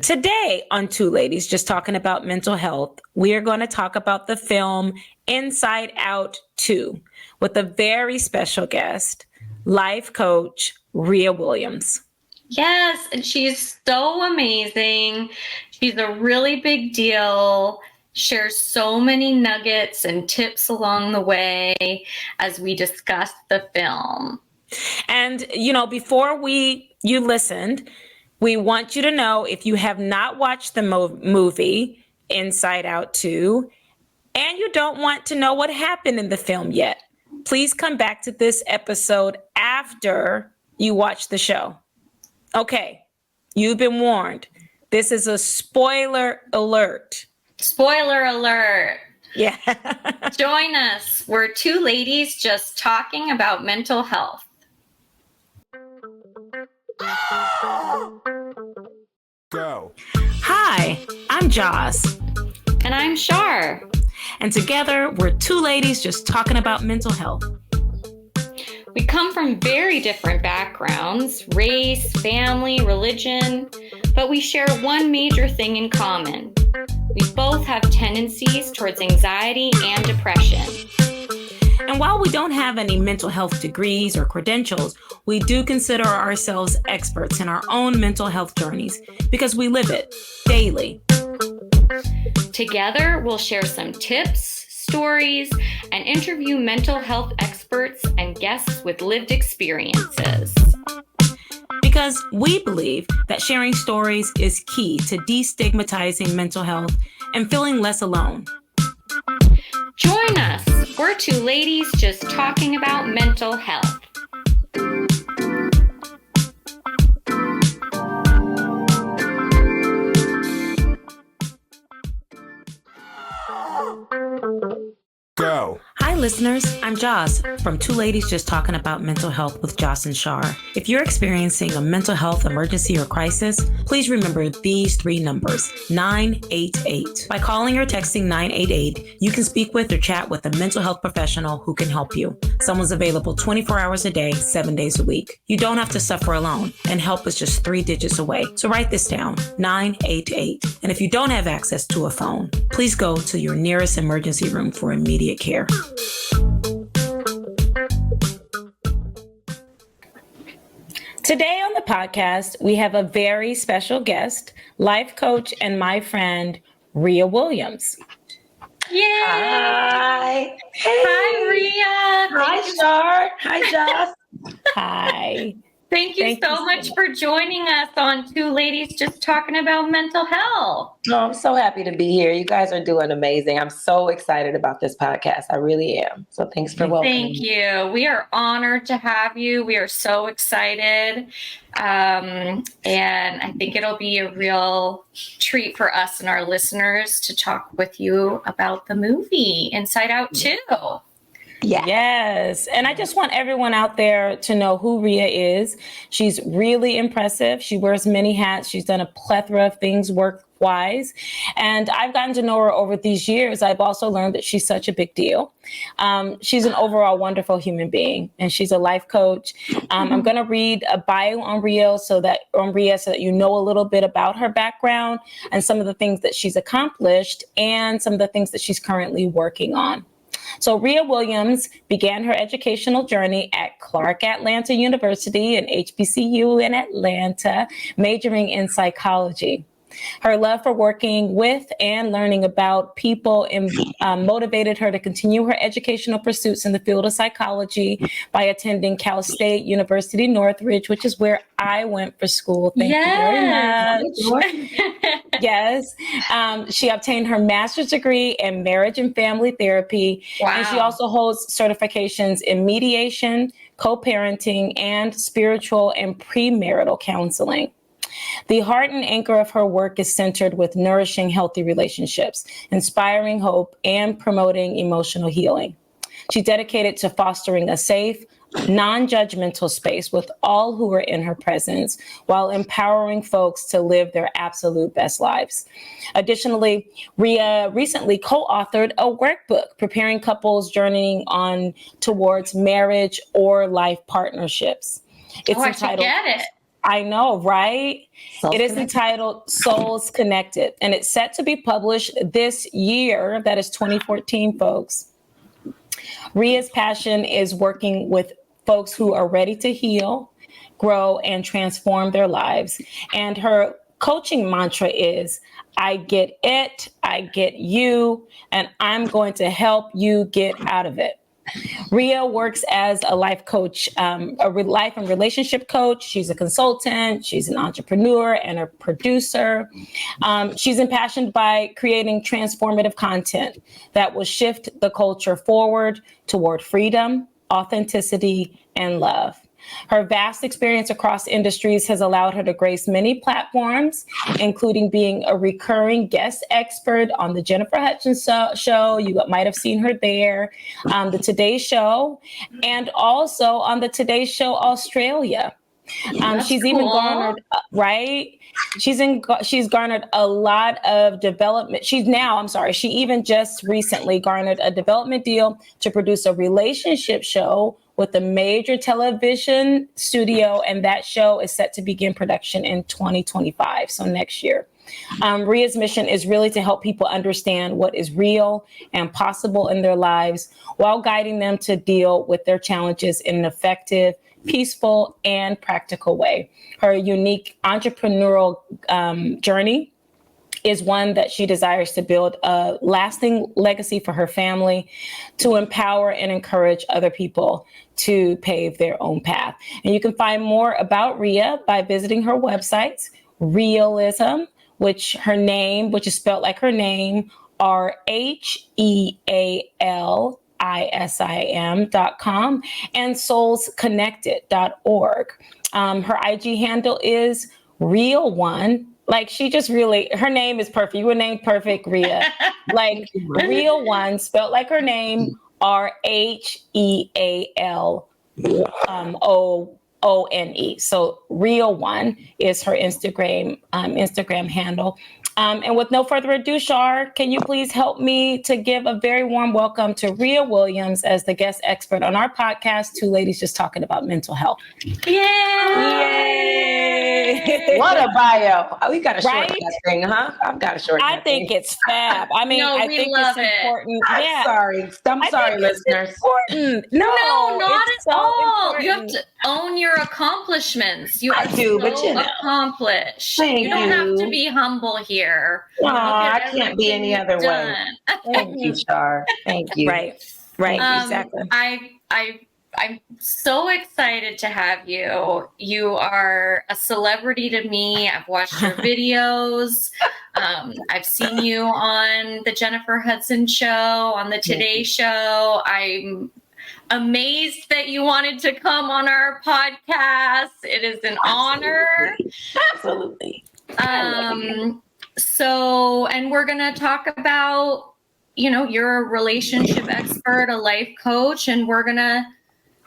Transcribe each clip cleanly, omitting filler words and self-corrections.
Today on Two Ladies Just Talking About Mental Health, we are going to talk about the film Inside Out 2 with a very special guest, life coach Rhea Williams. Yes, and she's so amazing. She's a really big deal, shares so many nuggets and tips along the way as we discuss the film. And, before you listened, we want you to know, if you have not watched the movie Inside Out 2 and you don't want to know what happened in the film yet, please come back to this episode after you watch the show. Okay, you've been warned. This is a spoiler alert. Spoiler alert. Yeah. Join us. We're two ladies just talking about mental health. Go. Hi, I'm Joss. And I'm Shar. And together, we're two ladies just talking about mental health. We come from very different backgrounds, race, family, religion, but we share one major thing in common. We both have tendencies towards anxiety and depression. And while we don't have any mental health degrees or credentials, we do consider ourselves experts in our own mental health journeys because we live it daily. Together, we'll share some tips, stories, and interview mental health experts and guests with lived experiences. Because we believe that sharing stories is key to destigmatizing mental health and feeling less alone. Join us. We're two ladies just talking about mental health. Go. Hi, listeners. I'm Joss from Two Ladies Just Talking About Mental Health with Joss and Shar. If you're experiencing a mental health emergency or crisis, please remember these three numbers: 988. By calling or texting 988, you can speak with or chat with a mental health professional who can help you. Someone's available 24 hours a day, 7 days a week. You don't have to suffer alone, and help is just 3 digits away. So write this down: 988. And if you don't have access to a phone, please go to your nearest emergency room for immediate care. Today on the podcast, we have a very special guest, life coach and my friend, Rhea Williams. Yay! Hi. Hi, Rhea. Hi, Shar. Hi, Joss. Hi. Thank you so much for joining us on Two Ladies Just Talking About Mental Health. Oh, I'm so happy to be here. You guys are doing amazing. I'm so excited about this podcast. I really am. So thanks for welcoming me. Thank you. We are honored to have you. We are so excited. And I think it'll be a real treat for us and our listeners to talk with you about the movie Inside Out 2. Yeah. Yes. And I just want everyone out there to know who Rhea is. She's really impressive. She wears many hats. She's done a plethora of things work-wise. And I've gotten to know her over these years. I've also learned that she's such a big deal. She's an overall wonderful human being, and she's a life coach. I'm going to read a bio on Rhea so that you know a little bit about her background and some of the things that she's accomplished and some of the things that she's currently working on. So Rhea Williams began her educational journey at Clark Atlanta University and HBCU in Atlanta, majoring in psychology. Her love for working with and learning about people motivated her to continue her educational pursuits in the field of psychology by attending Cal State University Northridge, which is where I went for school. Thank you very much. Yes. She obtained her master's degree in marriage and family therapy. Wow. And she also holds certifications in mediation, co-parenting, and spiritual and premarital counseling. The heart and anchor of her work is centered with nourishing healthy relationships, inspiring hope, and promoting emotional healing. She's dedicated to fostering a safe, non-judgmental space with all who are in her presence while empowering folks to live their absolute best lives. Additionally, Rhea recently co-authored a workbook preparing couples journeying on towards marriage or life partnerships. It's entitled, I should get it. I know, right? Souls It is Connected. entitled Souls Connected, and it's set to be published this year. That is 2014, folks. Rhea's passion is working with folks who are ready to heal, grow, and transform their lives. And her coaching mantra is, I get it, I get you, and I'm going to help you get out of it. Rhea works as a life coach, life and relationship coach. She's a consultant. She's an entrepreneur and a producer. She's impassioned by creating transformative content that will shift the culture forward toward freedom, authenticity, and love. Her vast experience across industries has allowed her to grace many platforms, including being a recurring guest expert on the Jennifer Hudson show. You might have seen her there, the Today Show, and also on the Today Show Australia. She's even garnered, right? She's garnered a lot of development. She even just recently garnered a development deal to produce a relationship show with a major television studio, and that show is set to begin production in 2025, so next year. Rhea's mission is really to help people understand what is real and possible in their lives while guiding them to deal with their challenges in an effective, peaceful, and practical way. Her unique entrepreneurial journey is one that she desires to build a lasting legacy for her family, to empower and encourage other people to pave their own path. And you can find more about Rhea by visiting her website, Realism, which is spelled like her name, RHEALISIM.com, and soulsconnected.org. Her IG handle is Real One. Like, she just really, her name is perfect. You were named perfect, Rhea. Like, Real One, spelled like her name, RHEALONE. So Real One is her Instagram handle. And with no further ado, Shar, can you please help me to give a very warm welcome to Rhea Williams as the guest expert on our podcast, Two Ladies Just Talking About Mental Health. Yay! What a bio. We got to shorten Right? that thing, huh? I've got to shorten I that think thing. it's fab. I mean, No, I we think love it's it. important. I'm Yeah. sorry. I'm sorry, listeners. Important. No, not it's at so all. important. You have to own your accomplishments. You I are do, so but you know. accomplished. Thank you don't have you. to be humble here. Aw, Look at I can't be everything any other you've way. done. Thank you, Shar. Thank you. Right. Exactly. I'm so excited to have you. You are a celebrity to me. I've watched your videos. I've seen you on the Jennifer Hudson show, on the Today Show. I'm amazed that you wanted to come on our podcast. It is an honor. Absolutely. So, and we're going to talk about, you're a relationship expert, a life coach, and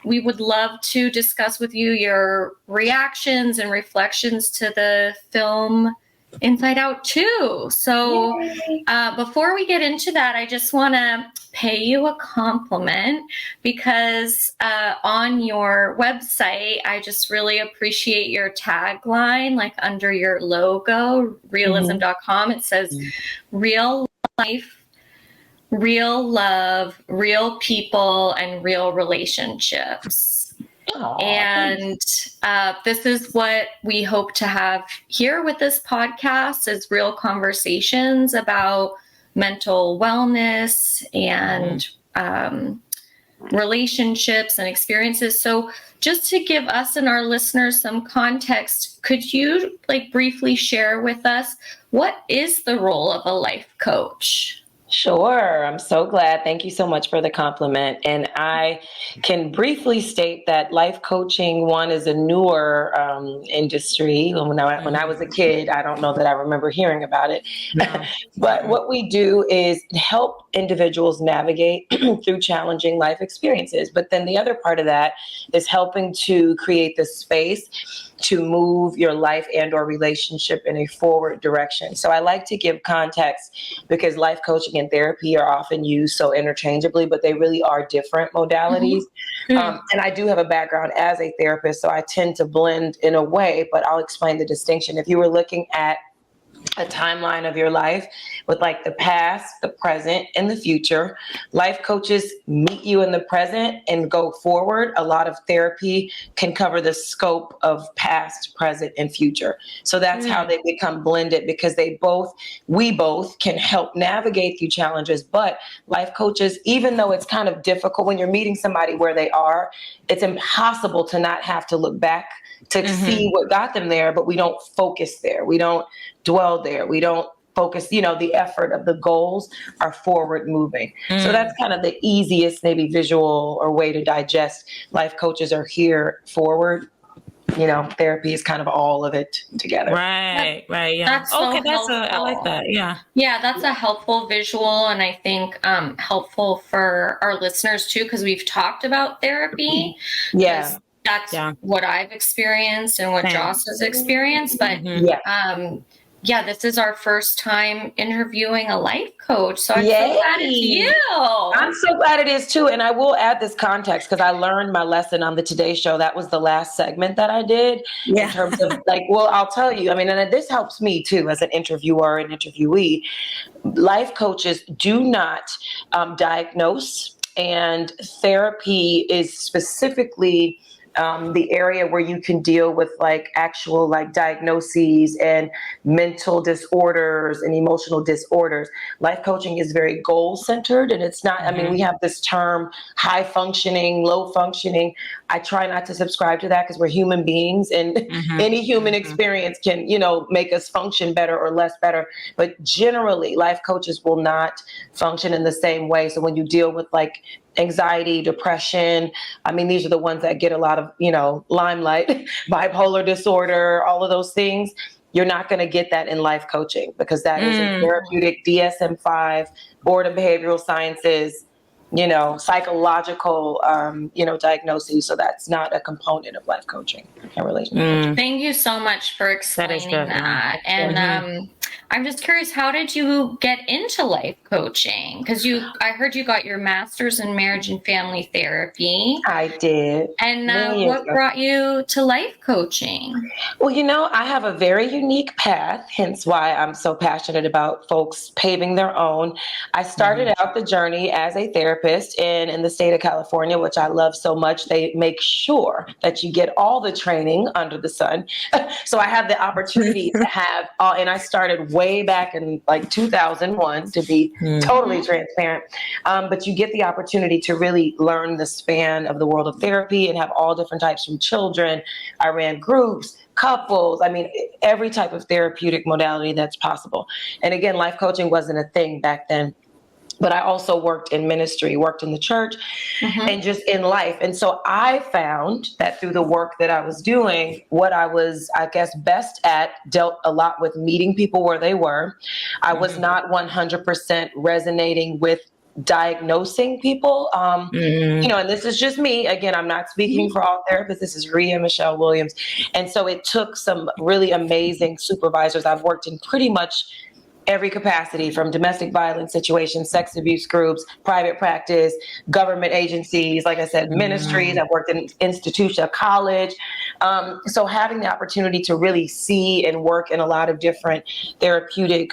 we would love to discuss with you your reactions and reflections to the film Inside Out 2. So before we get into that, I just want to pay you a compliment because on your website, I just really appreciate your tagline, like under your logo, realism.com. It says real life, real love, real people, and real relationships. Aw, And this is what we hope to have here with this podcast, is real conversations about mental wellness and relationships and experiences. So just to give us and our listeners some context, could you briefly share with us, what is the role of a life coach? Sure. I'm so glad. Thank you so much for the compliment. And I can briefly state that life coaching, one, is a newer industry. When I was a kid, I don't know that I remember hearing about it. No. But what we do is help individuals navigate through challenging life experiences. But then the other part of that is helping to create the space to move your life and or relationship in a forward direction. So I like to give context because life coaching and therapy are often used so interchangeably, but they really are different modalities. And I do have a background as a therapist, so I tend to blend in a way, but I'll explain the distinction. If you were looking at a timeline of your life with like the past, the present, and the future. Life coaches meet you in the present and go forward. A lot of therapy can cover the scope of past, present, and future. So that's how they become blended, because we both can help navigate through challenges. But life coaches, even though it's kind of difficult when you're meeting somebody where they are, it's impossible to not have to look back to see what got them there, but we don't focus there. We don't dwell there. We don't focus, the effort of the goals are forward moving. So that's kind of the easiest, maybe visual or way to digest. Life coaches are here forward. Therapy is kind of all of it together. Right. Yeah. That's so okay. helpful. I like that. Yeah. Yeah, that's a helpful visual, and I think helpful for our listeners too, because we've talked about therapy. Yeah. That's what I've experienced and what Joss has experienced. But this is our first time interviewing a life coach. So I'm so glad it's you. I'm so glad it is too. And I will add this context because I learned my lesson on the Today Show. That was the last segment that I did in terms of I'll tell you, and this helps me too as an interviewer and interviewee. Life coaches do not diagnose, and therapy is specifically the area where you can deal with actual diagnoses and mental disorders and emotional disorders. Life coaching is very goal centered, and it's not, we have this term high functioning, low functioning. I try not to subscribe to that because we're human beings, and any human experience can, make us function better or less better. But generally, life coaches will not function in the same way. So when you deal with anxiety, depression, these are the ones that get a lot of, limelight, bipolar disorder, all of those things. You're not going to get that in life coaching because that is a therapeutic DSM-5, Board of Behavioral Sciences, psychological, diagnoses. So that's not a component of life coaching and relationship coaching. Thank you so much for explaining that. And I'm just curious, how did you get into life coaching? Because I heard you got your master's in marriage and family therapy. I did. And what brought you to life coaching? Well, I have a very unique path, hence why I'm so passionate about folks paving their own. I started out the journey as a therapist in the state of California, which I love so much. They make sure that you get all the training under the sun. So I have the opportunity to have, and I started way back in 2001 to be totally transparent. But you get the opportunity to really learn the span of the world of therapy and have all different types from children. I ran groups, couples, every type of therapeutic modality that's possible. And again, life coaching wasn't a thing back then. But I also worked in ministry, worked in the church, and just in life. And so I found that through the work that I was doing, what I was, best at dealt a lot with meeting people where they were. I was not 100% resonating with diagnosing people. And this is just me. Again, I'm not speaking for all therapists. This is Rhea Michelle Williams. And so it took some really amazing supervisors. I've worked in pretty much every capacity, from domestic violence situations, sex abuse groups, private practice, government agencies, like I said, ministries. I've worked in institution, college. So having the opportunity to really see and work in a lot of different therapeutic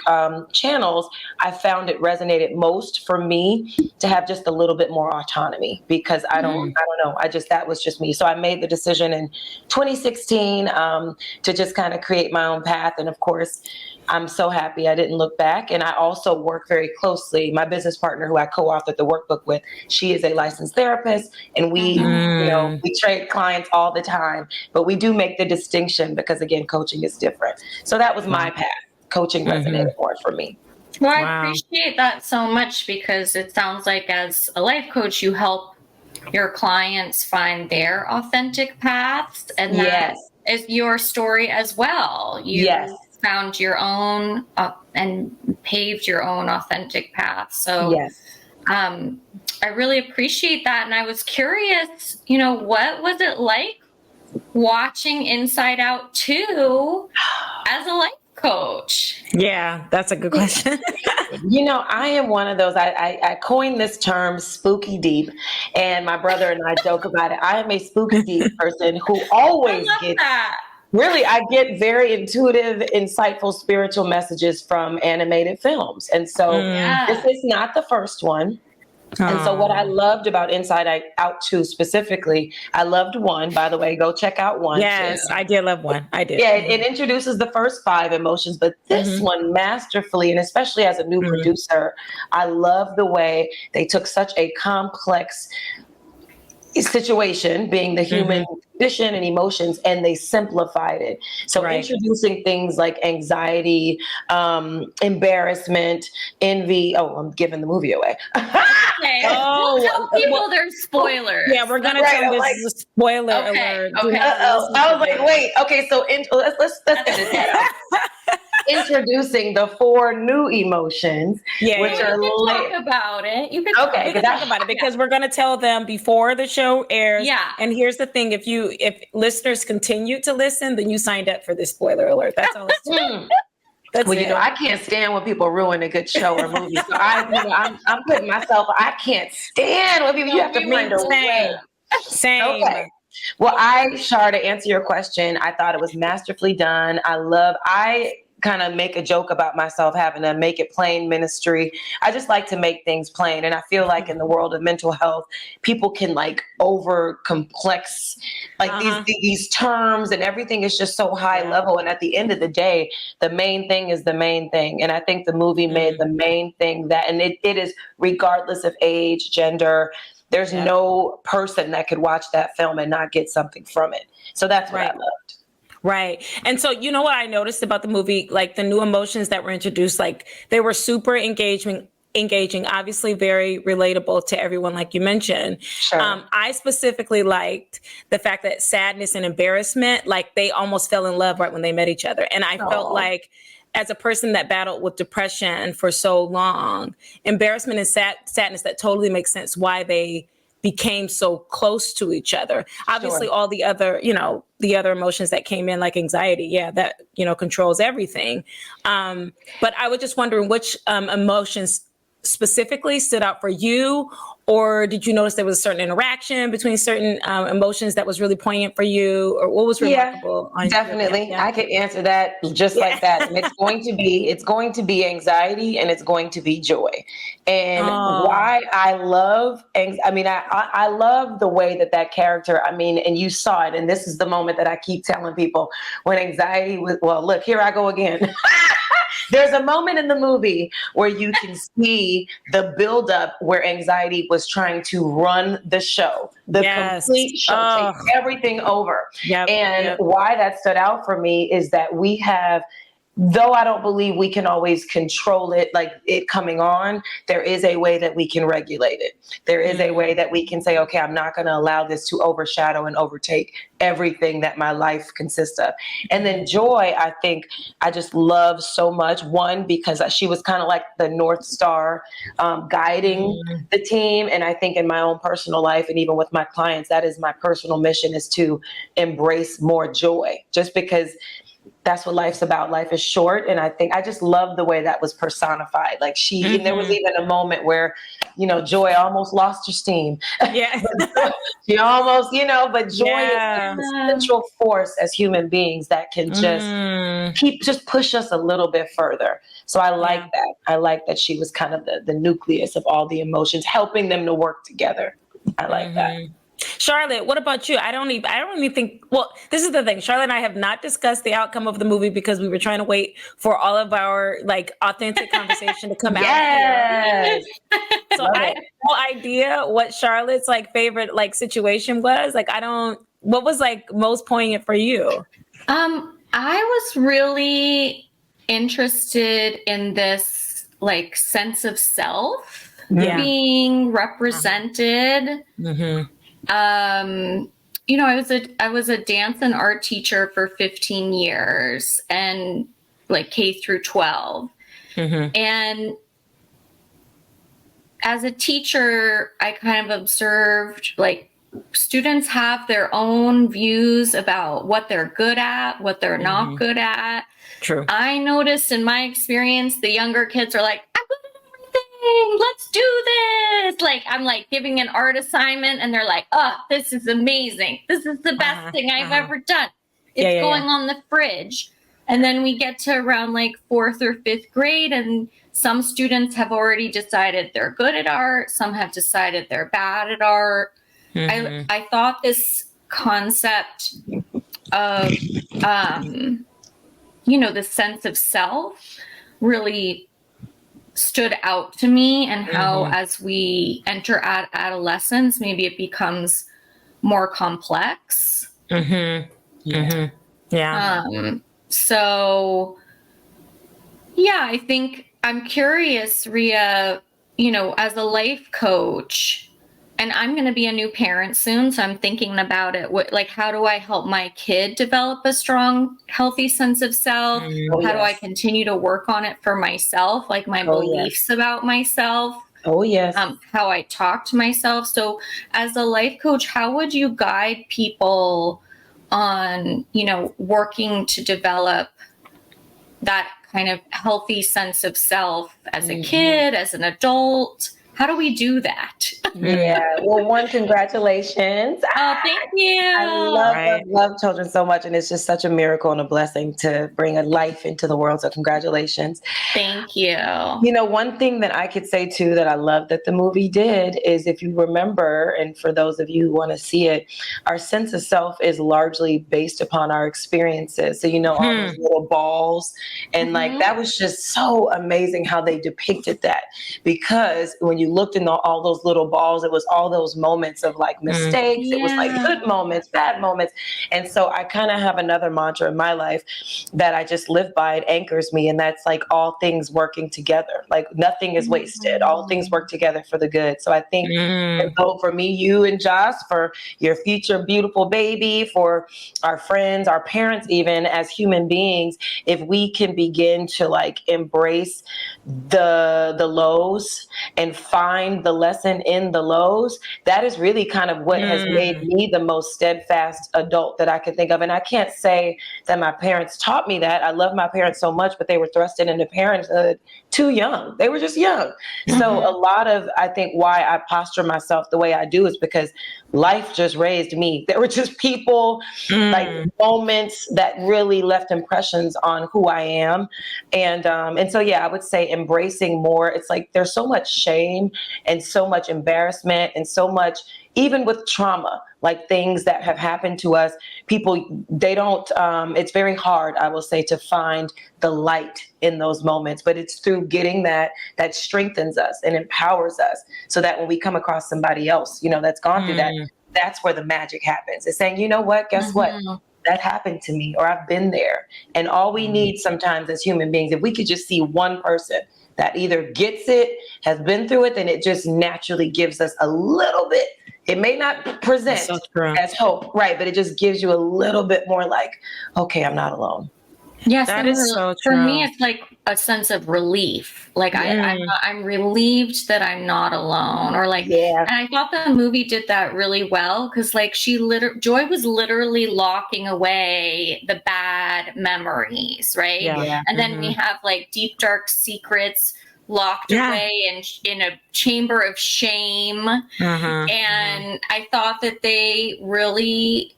channels, I found it resonated most for me to have just a little bit more autonomy, because I don't know. That was just me. So I made the decision in 2016 to just kind of create my own path. And of course, I'm so happy I didn't look back. And I also work very closely. My business partner, who I co-authored the workbook with, she is a licensed therapist, and we trade clients all the time. But we do make the distinction because, again, coaching is different. So that was my path. Coaching resonated more for me. Well, I appreciate that so much, because it sounds like as a life coach, you help your clients find their authentic paths. And that is your story as well. You found your own and paved your own authentic path. So I really appreciate that. And I was curious, what was it like watching Inside Out 2 as a life coach? Yeah, that's a good question. You know, I am one of those. I coined this term spooky deep, and my brother and I joke about it. I am a spooky deep person who always gets that. really, I get very intuitive, insightful spiritual messages from animated films. And so this is not the first one. And so what I loved about Inside Out 2 specifically, I loved 1, by the way, go check out 1. Yes, I did love 1. I did. Yeah, it introduces the first 5 emotions, but this one masterfully, and especially as a new producer, I love the way they took such a complex situation, being the human condition and emotions, and they simplified it. So introducing things like anxiety, embarrassment, envy. Oh, I'm giving the movie away. Okay. Don't tell people there's spoilers. Yeah, we're gonna tell this is a spoiler alert. Okay. I was like, wait, okay, so let's edit that out. Introducing the 4 new emotions, which are talk about it. You can talk about it because we're going to tell them before the show airs. Yeah. And here's the thing: if listeners continue to listen, then you signed up for this spoiler alert. That's all. That's well, you know, I can't stand when people ruin a good show or movie. So I'm putting myself. I can't stand when people. You have to find a way. Same. Okay. Well, Shar, to answer your question, I thought it was masterfully done. I kind of make a joke about myself having a make it plain ministry. I just like to make things plain. And I feel like in the world of mental health, people can like over complex, like these terms, and everything is just so high level. And at the end of the day, the main thing is the main thing. And I think the movie made the main thing that, and it is regardless of age, gender, there's no person that could watch that film and not get something from it. So that's what I loved. Right. And so, you know what I noticed about the movie, like the new emotions that were introduced, like they were super engaging, obviously very relatable to everyone, like you mentioned. Sure. I specifically liked the fact that sadness and embarrassment, like they almost fell in love right when they met each other. And I felt like as a person that battled with depression for so long, embarrassment and sadness, that totally makes sense why they became so close to each other. Obviously, all the other, the other emotions that came in, like anxiety, that, controls everything. But I was just wondering which emotions specifically stood out for you, or did you notice there was a certain interaction between certain emotions that was really poignant for you, or what was remarkable? Definitely. I could answer that just like that. And it's going to be anxiety, and it's going to be joy. And why I love, I love the way that character, and you saw it, and this is the moment that I keep telling people when anxiety was, well, look, here I go again. There's a moment in the movie where you can see the buildup where anxiety was trying to run the show, the complete show, take everything over. Why that stood out for me is that we have, though I don't believe we can always control it, like it coming on, there is a way that we can regulate it. There is a way that we can say, okay, I'm not going to allow this to overshadow and overtake everything that my life consists of. And then joy, I think I just love so much. One, because she was kind of like the North Star guiding the team. And I think in my own personal life, and even with my clients, that is my personal mission, is to embrace more joy, just because that's what life's about. Life is short. And I think I just love the way that was personified. Like and there was even a moment where, Joy almost lost her steam. Yeah. She almost, but joy is a central force as human beings that can just push us a little bit further. So I like that. I like that she was kind of the nucleus of all the emotions, helping them to work together. I like that. Charlotte, what about you? I don't even think, well, this is the thing. Charlotte and I have not discussed the outcome of the movie because we were trying to wait for all of our authentic conversation to come out. Yes. So I have no idea what Charlotte's favorite situation was. What was most poignant for you? I was really interested in this sense of self being represented. I was a dance and art teacher for 15 years and K through 12. And as a teacher, I kind of observed students have their own views about what they're good at, what they're not good at. True. I noticed in my experience, the younger kids are like, I'm good let's do this. Like, I'm like giving an art assignment and they're like, oh, this is amazing. This is the best thing I've ever done. It's going on the fridge. And then we get to around like 4th or 5th grade, and some students have already decided they're good at art. Some have decided they're bad at art. I thought this concept of, the sense of self really stood out to me, and how as we enter adolescence, maybe it becomes more complex. So, I think I'm curious, Rhea, as a life coach, and I'm going to be a new parent soon, so I'm thinking about it. How do I help my kid develop a strong, healthy sense of self? How do I continue to work on it for myself, like my beliefs about myself? How I talk to myself. So as a life coach, how would you guide people on, working to develop that kind of healthy sense of self as a kid, as an adult? How do we do that? Well, one, congratulations. Oh, thank you. I love children so much, and it's just such a miracle and a blessing to bring a life into the world. So congratulations. Thank you. One thing that I could say too that I love that the movie did is, if you remember, and for those of you who want to see it, our sense of self is largely based upon our experiences. So all those little balls, and like that was just so amazing how they depicted that, because when you looked in all those little balls, it was all those moments of like mistakes. It was like good moments, bad moments. And so I kind of have another mantra in my life that I just live by. It anchors me. And that's like all things working together. Like nothing is wasted. All things work together for the good. So I think for me, you and Josh, for your future beautiful baby, for our friends, our parents, even as human beings, if we can begin to like embrace the lows and find the lesson in the lows, that is really kind of what has made me the most steadfast adult that I can think of. And I can't say that my parents taught me that. I love my parents so much, but they were thrusted into parenthood too young. They were just young. So a lot of, I think, why I posture myself the way I do is because life just raised me. There were just people, like moments that really left impressions on who I am. And so, I would say embracing more. It's like there's so much shame and so much embarrassment and so much, even with trauma, like things that have happened to us, people, they don't, it's very hard, I will say, to find the light in those moments, but it's through getting that strengthens us and empowers us, so that when we come across somebody else, that's gone through that, that's where the magic happens. It's saying, you know what, guess what? That happened to me, or I've been there. And all we need sometimes as human beings, if we could just see one person that either gets it, has been through it, then it just naturally gives us a little bit. It may not present as hope, right? But it just gives you a little bit more like, okay, I'm not alone. Yes, that is so true. For me, it's like a sense of relief. Like I'm relieved that I'm not alone, or like, and I thought the movie did that really well, because like Joy was literally locking away the bad memories, right? And then we have like deep, dark secrets locked away in a chamber of shame. And I thought that they really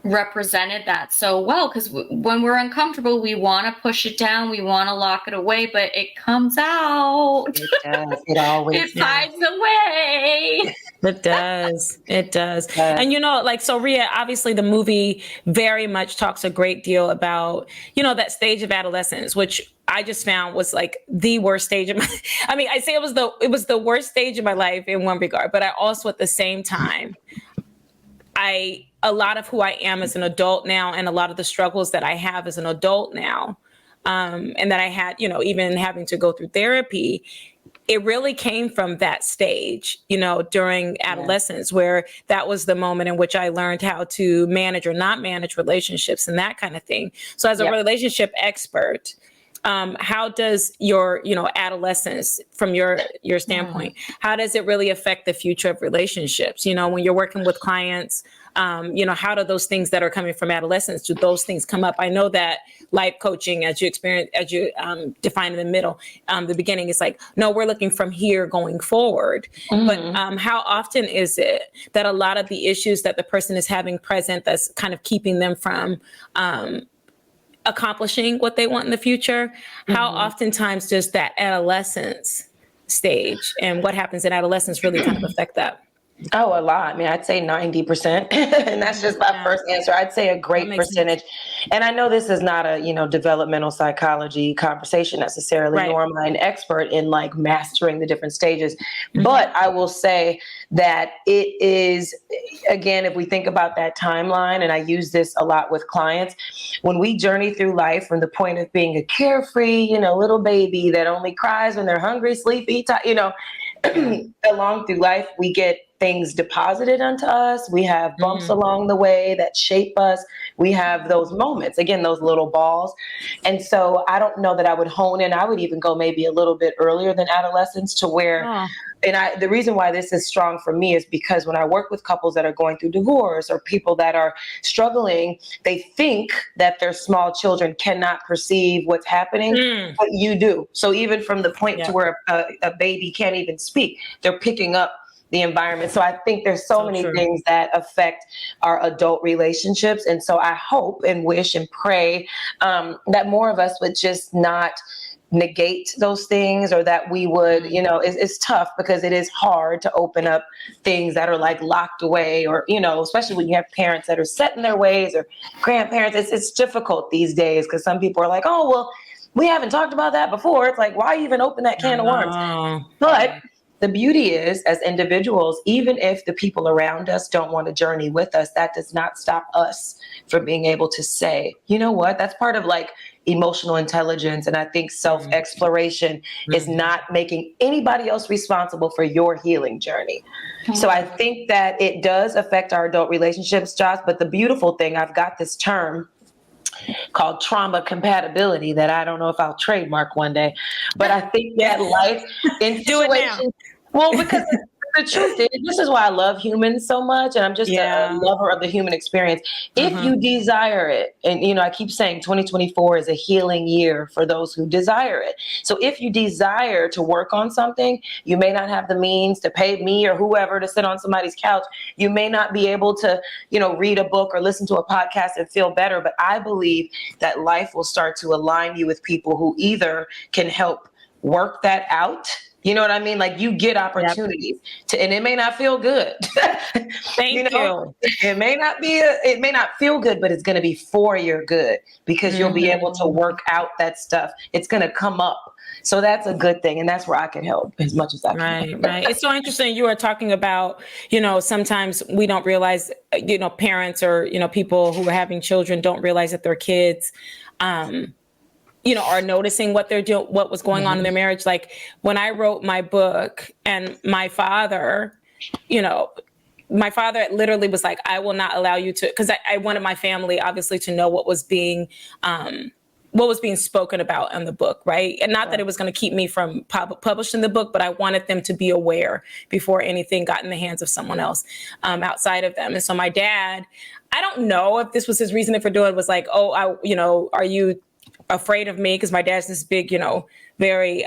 represented that so well, because when we're uncomfortable, we want to push it down, we want to lock it away, but it comes out. It does. It always finds a way. It does. And so Rhea, obviously the movie very much talks a great deal about, that stage of adolescence, which I just found was like the worst stage of my, I say it was the worst stage of my life in one regard, but I also at the same time, a lot of who I am as an adult now, and a lot of the struggles that I have as an adult now, and that I had, even having to go through therapy, it really came from that stage, during adolescence, where that was the moment in which I learned how to manage or not manage relationships and that kind of thing. So as a relationship expert, how does your, adolescence, from your standpoint, how does it really affect the future of relationships? When you're working with clients, How do those things that are coming from adolescence, do those things come up? I know that life coaching, as you define in the middle, the beginning is like, no, we're looking from here going forward. But how often is it that a lot of the issues that the person is having present that's kind of keeping them from accomplishing what they want in the future? How oftentimes does that adolescence stage and what happens in adolescence really kind of affect that? Oh, a lot. I mean, I'd say 90%. And that's just my first answer. I'd say a great percentage. And I know this is not a, developmental psychology conversation necessarily, Right. nor am I an expert in like mastering the different stages. But I will say that it is, again, if we think about that timeline, and I use this a lot with clients, when we journey through life from the point of being a carefree, little baby that only cries when they're hungry, sleepy, along through life, we get things deposited onto us. We have bumps along the way that shape us. We have those moments, again, those little balls. And so I don't know that I would hone in. I would even go maybe a little bit earlier than adolescence to where, the reason why this is strong for me is because when I work with couples that are going through divorce or people that are struggling, they think that their small children cannot perceive what's happening, but you do. So even from the point to where a baby can't even speak, they're picking up the environment. So I think there's so many things that affect our adult relationships. And so I hope and wish and pray that more of us would just not negate those things, or that we would, it's tough because it is hard to open up things that are like locked away, or, especially when you have parents that are set in their ways, or grandparents. It's difficult these days because some people are like, oh, well, we haven't talked about that before. It's like, why even open that can of worms? But the beauty is, as individuals, even if the people around us don't want to journey with us, that does not stop us from being able to say, you know what, that's part of like emotional intelligence. And I think self-exploration is not making anybody else responsible for your healing journey. So I think that it does affect our adult relationships, Josh. But the beautiful thing, I've got this term called trauma compatibility that I don't know if I'll trademark one day, but I think that life in situations, well, because the truth is, this is why I love humans so much, and I'm just a lover of the human experience. If you desire it, and I keep saying 2024 is a healing year for those who desire it. So if you desire to work on something, you may not have the means to pay me or whoever to sit on somebody's couch. You may not be able to, read a book or listen to a podcast and feel better. But I believe that life will start to align you with people who either can help work that out. You know what I mean? Like, you get opportunities and it may not feel good. Thank you. It may not feel good, but it's going to be for your good, because you'll be able to work out that stuff. It's going to come up. So that's a good thing. And that's where I can help as much as I can. Right. It's so interesting. You were talking about, sometimes we don't realize, parents or, people who are having children don't realize that their kids, are noticing what they're doing, what was going on in their marriage. Like when I wrote my book, and my father literally was like, I will not allow you to, because I wanted my family obviously to know what was being spoken about in the book, right? And not that it was going to keep me from publishing the book, but I wanted them to be aware before anything got in the hands of someone else outside of them. And so my dad, I don't know if this was his reasoning for doing it, was like, oh, are you afraid of me? Because my dad's this big, very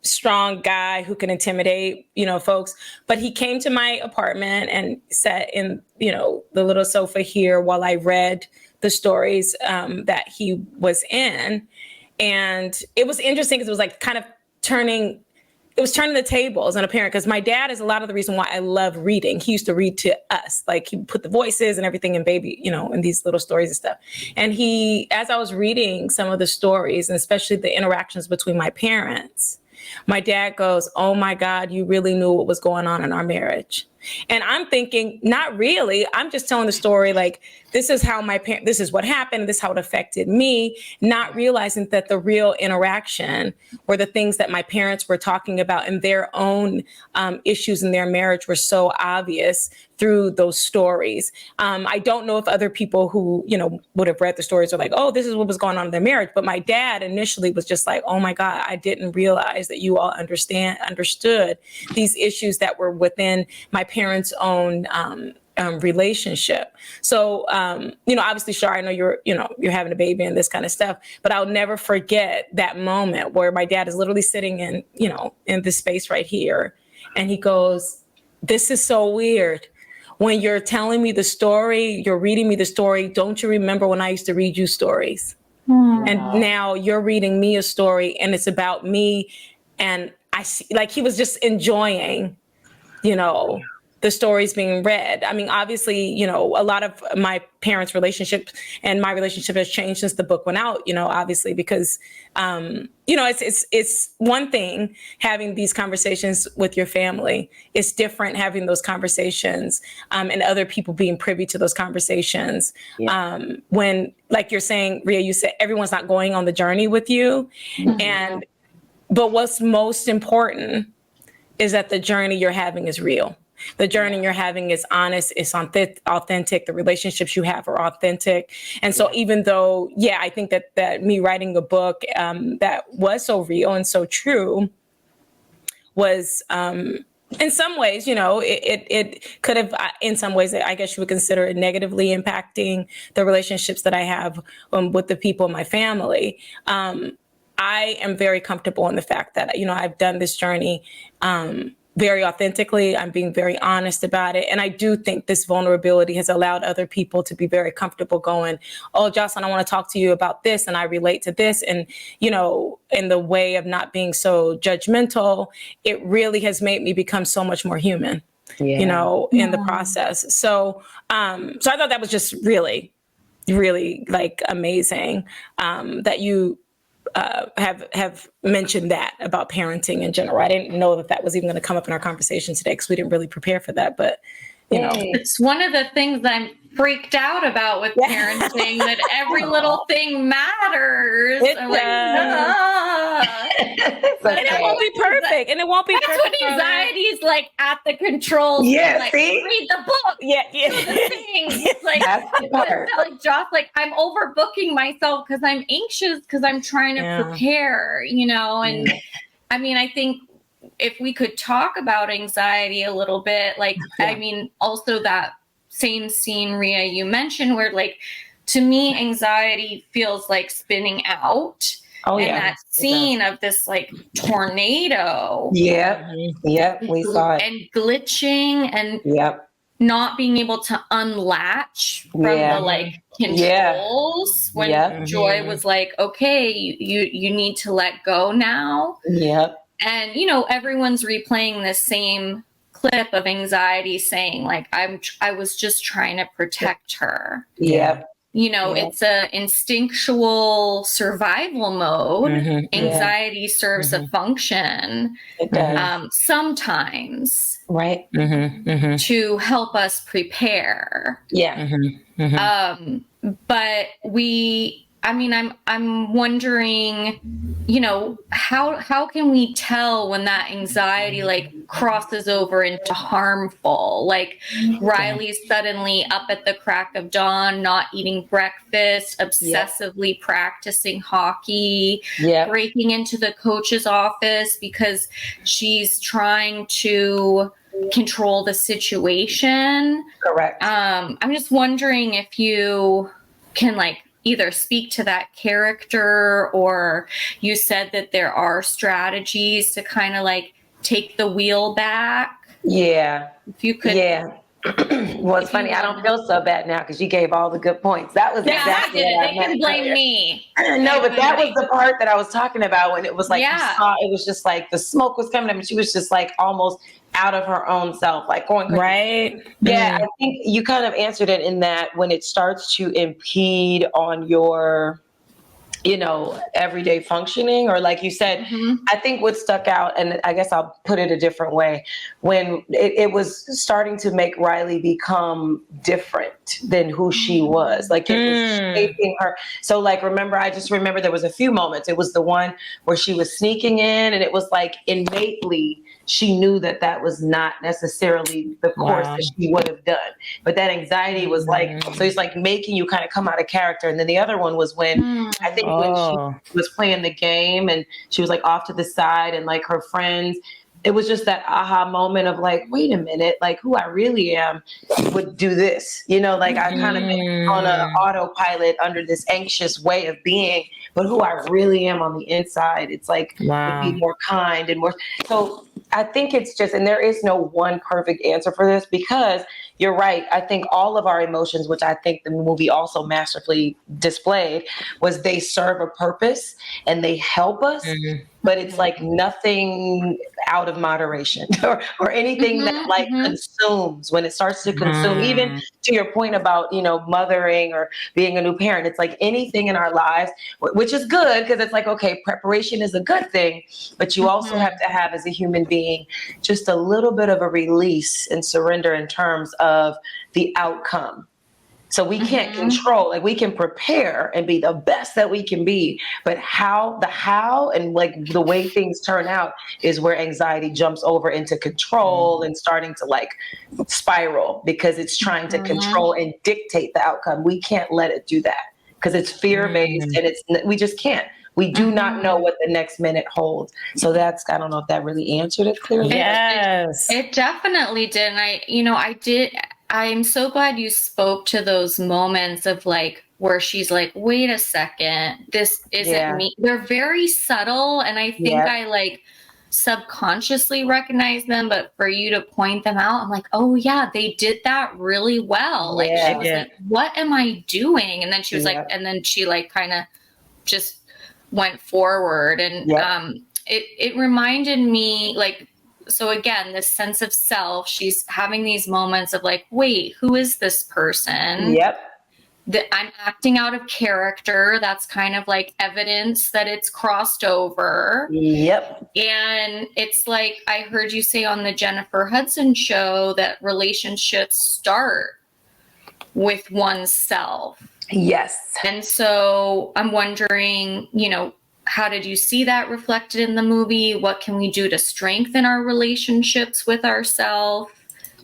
strong guy who can intimidate, folks. But he came to my apartment and sat in, the little sofa here while I read the stories that he was in. And it was interesting because it was like kind of turning the tables on a parent, because my dad is a lot of the reason why I love reading. He used to read to us, like he put the voices and everything in baby, in these little stories and stuff. And as I was reading some of the stories, and especially the interactions between my parents, my dad goes, oh my God, you really knew what was going on in our marriage. And I'm thinking, not really. I'm just telling the story like, this is how this is what happened. This is how it affected me, not realizing that the real interaction or the things that my parents were talking about and their own issues in their marriage were so obvious through those stories. I don't know if other people who, would have read the stories are like, oh, this is what was going on in their marriage. But my dad initially was just like, oh my God, I didn't realize that you all understood these issues that were within my parents' own relationship. So, obviously, Shar, I know you're having a baby and this kind of stuff, but I'll never forget that moment where my dad is literally sitting in this space right here. And he goes, "This is so weird. When you're telling me the story, you're reading me the story. Don't you remember when I used to read you stories? And now you're reading me a story and it's about me." And I see, like, he was just enjoying, the stories being read. I mean, obviously, a lot of my parents' relationship and my relationship has changed since the book went out, obviously, because, it's one thing having these conversations with your family. It's different having those conversations and other people being privy to those conversations. Yeah. When, like you're saying, Rhea, you said everyone's not going on the journey with you. But what's most important is that the journey you're having is real. The journey you're having is honest, it's authentic. The relationships you have are authentic. And so even though, I think that me writing a book that was so real and so true was, in some ways, it could have, in some ways, I guess you would consider it negatively impacting the relationships that I have with the people in my family. I am very comfortable in the fact that, I've done this journey very authentically. I'm being very honest about it. And I do think this vulnerability has allowed other people to be very comfortable going, "Oh, Jocelyn, I want to talk to you about this. And I relate to this." And, in the way of not being so judgmental, it really has made me become so much more human, in the process. So I thought that was just really, really like amazing that you have mentioned that about parenting in general. I didn't know that was even going to come up in our conversation today because we didn't really prepare for that. But it's one of the things that I'm freaked out about with parenting, that every little thing matters. It won't be perfect, and it won't be perfect. That's when anxiety is like at the controls. Like, read the book. Do the thing. Like Josh, like I'm overbooking myself because I'm anxious because I'm trying to prepare, and I mean, I think if we could talk about anxiety a little bit, like, I mean, also that same scene, Rhea, you mentioned where, like, to me, anxiety feels like spinning out. That scene of this like tornado. We saw it. And glitching and not being able to unlatch from the like controls when Joy was like, "Okay, you need to let go now." And everyone's replaying the same clip of anxiety saying like, I was just trying to protect her. It's a instinctual survival mode. Anxiety serves a function sometimes, right? To help us prepare. But I'm wondering, how can we tell when that anxiety like crosses over into harmful? Like Riley's suddenly up at the crack of dawn, not eating breakfast, obsessively practicing hockey, breaking into the coach's office because she's trying to control the situation. Correct. I'm just wondering if you can like either speak to that character, or you said that there are strategies to kind of like take the wheel back. If you could. Well, it's funny. I don't feel so bad now because you gave all the good points. That was exactly what I meant. They can blame me. No, but that was the part that I was talking about when it was like, you saw, it was just like the smoke was coming up and she was just like almost out of her own self, like going crazy. Right. Yeah, I think you kind of answered it in that when it starts to impede on your, everyday functioning, or like you said, I think what stuck out, and I guess I'll put it a different way, when it was starting to make Riley become different than who she was, like it was shaping her. So like, I just remember there was a few moments. It was the one where she was sneaking in, and it was like innately she knew that was not necessarily the course that she would have done. But that anxiety was like, so it's like making you kind of come out of character. And then the other one was when I think when she was playing the game and she was like off to the side and like her friends, it was just that aha moment of like, wait a minute, like who I really am would do this, like I kind of been on an autopilot under this anxious way of being, but who I really am on the inside, it's like to be more kind and more. So I think it's just, and there is no one perfect answer for this, because you're right. I think all of our emotions, which I think the movie also masterfully displayed, was they serve a purpose and they help us. But it's like nothing out of moderation or anything that like consumes. When it starts to consume, even to your point about, mothering or being a new parent, it's like anything in our lives, which is good because it's like, okay, preparation is a good thing, but you also have to have, as a human being, just a little bit of a release and surrender in terms of the outcome. So we can't control, like we can prepare and be the best that we can be, but how and like the way things turn out is where anxiety jumps over into control and starting to like spiral, because it's trying to control and dictate the outcome. We can't let it do that because it's fear-based and we just can't. We do not know what the next minute holds. So I don't know if that really answered it clearly. Yes. It definitely did. And I'm so glad you spoke to those moments of like, where she's like, wait a second, this isn't me. They're very subtle. And I think I like subconsciously recognize them, but for you to point them out, I'm like, oh yeah, they did that really well. Like she was like, what am I doing? And then she was like, and then she like kind of just went forward. And it reminded me like, so again, this sense of self, she's having these moments of like, wait, who is this person? That I'm acting out of character. That's kind of like evidence that it's crossed over. And it's like, I heard you say on the Jennifer Hudson show that relationships start with oneself. And so I'm wondering, how did you see that reflected in the movie? What can we do to strengthen our relationships with ourselves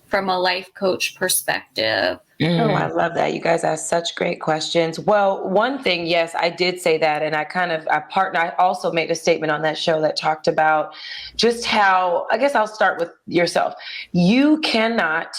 from a life coach perspective? Oh, I love that. You guys ask such great questions. Well, one thing, yes, I did say that. And I also made a statement on that show that talked about just how, I guess I'll start with yourself. You cannot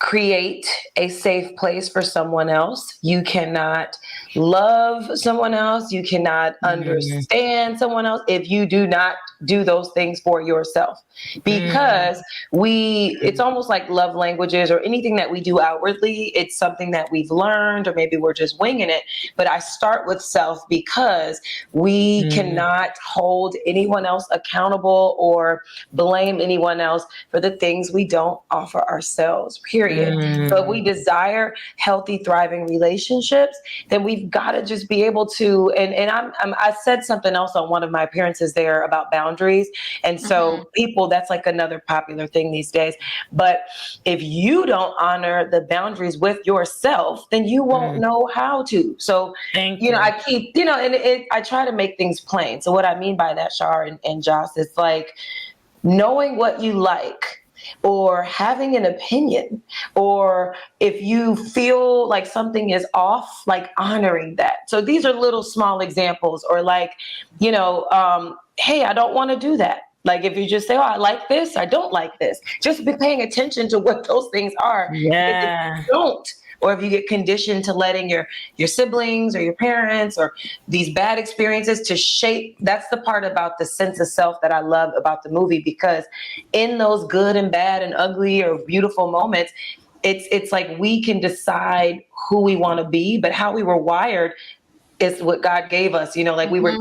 create a safe place for someone else. You cannot love someone else. You cannot understand someone else if you do not do those things for yourself. Because it's almost like love languages or anything that we do outwardly. It's something that we've learned, or maybe we're just winging it. But I start with self, because we cannot hold anyone else accountable or blame anyone else for the things we don't offer ourselves, period. So if we desire healthy, thriving relationships, then we've got to just be able to, and I said something else on one of my appearances there about boundaries. And so people, that's like another popular thing these days. But if you don't honor the boundaries with yourself, then you won't know how to. So, I keep, I try to make things plain. So what I mean by that, Shar and Joss, is like knowing what you like, or having an opinion, or if you feel like something is off, like honoring that. So these are little small examples, or like, hey, I don't want to do that. Like if you just say, oh, I like this, I don't like this, just be paying attention to what those things are. If you don't, or if you get conditioned to letting your siblings or your parents or these bad experiences to shape, that's the part about the sense of self that I love about the movie, because in those good and bad and ugly or beautiful moments, it's like we can decide who we want to be, but how we were wired is what God gave us. Like we were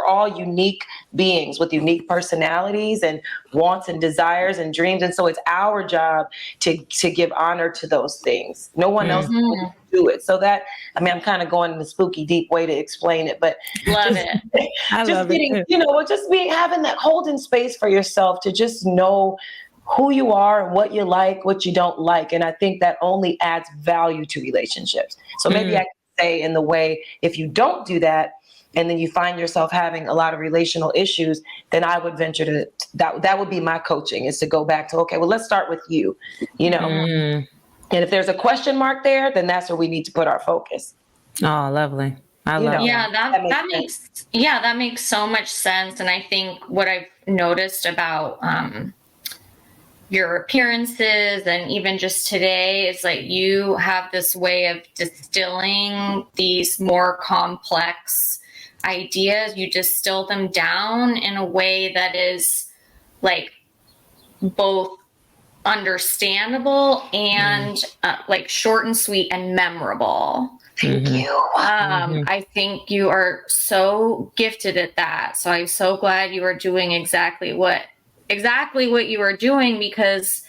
all unique beings with unique personalities and wants and desires and dreams. And so it's our job to give honor to those things. No one else can do it. So that, I'm kind of going in a spooky deep way to explain it, but love it. I love it too. Just having that holding space for yourself to just know who you are and what you like, what you don't like. And I think that only adds value to relationships. So maybe I can say in the way, if you don't do that, and then you find yourself having a lot of relational issues, then I would venture to, that would be my coaching, is to go back to, okay, well, let's start with you, And if there's a question mark there, then that's where we need to put our focus. Oh, lovely. I love Yeah, that. that makes so much sense. And I think what I've noticed about your appearances and even just today is like you have this way of distilling these more complex ideas. You distill them down in a way that is like both understandable and like short and sweet and memorable. Thank you. I think you are so gifted at that. So I'm so glad you are doing exactly what you are doing, because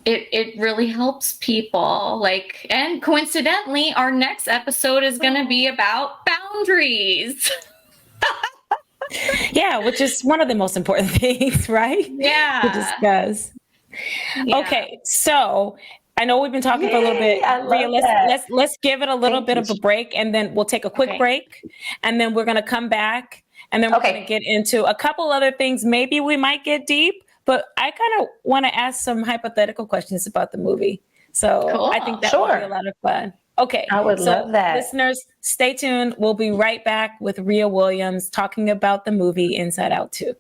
it really helps people. Like, and coincidentally, our next episode is going to be about boundaries. Yeah, which is one of the most important things, right? Yeah. To discuss. Yeah. Okay, so I know we've been talking for a little bit. I love Rhea, that. let's give it a little Thank bit you. of a break, and then we'll take a quick Okay. break, and then we're going to come back, and then we're Okay. going to get into a couple other things. Maybe we might get deep, but I kind of want to ask some hypothetical questions about the movie. So Cool. I think that will be Sure. a lot of fun. Okay, I would love that. Listeners, stay tuned. We'll be right back with Rhea Williams talking about the movie Inside Out 2.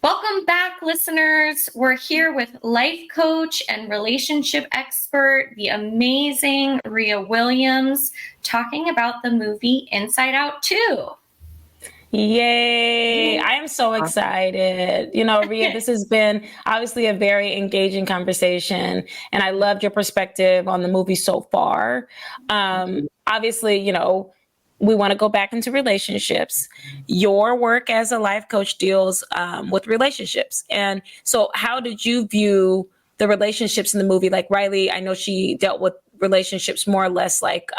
Welcome back, listeners. We're here with life coach and relationship expert, the amazing Rhea Williams, talking about the movie Inside Out 2. Yay! I am so excited. You know, Rhea, this has been obviously a very engaging conversation, and I loved your perspective on the movie so far. Obviously, you know, we want to go back into relationships. Your work as a life coach deals with relationships. And so how did you view the relationships in the movie? Like Riley, I know she dealt with relationships more or less like,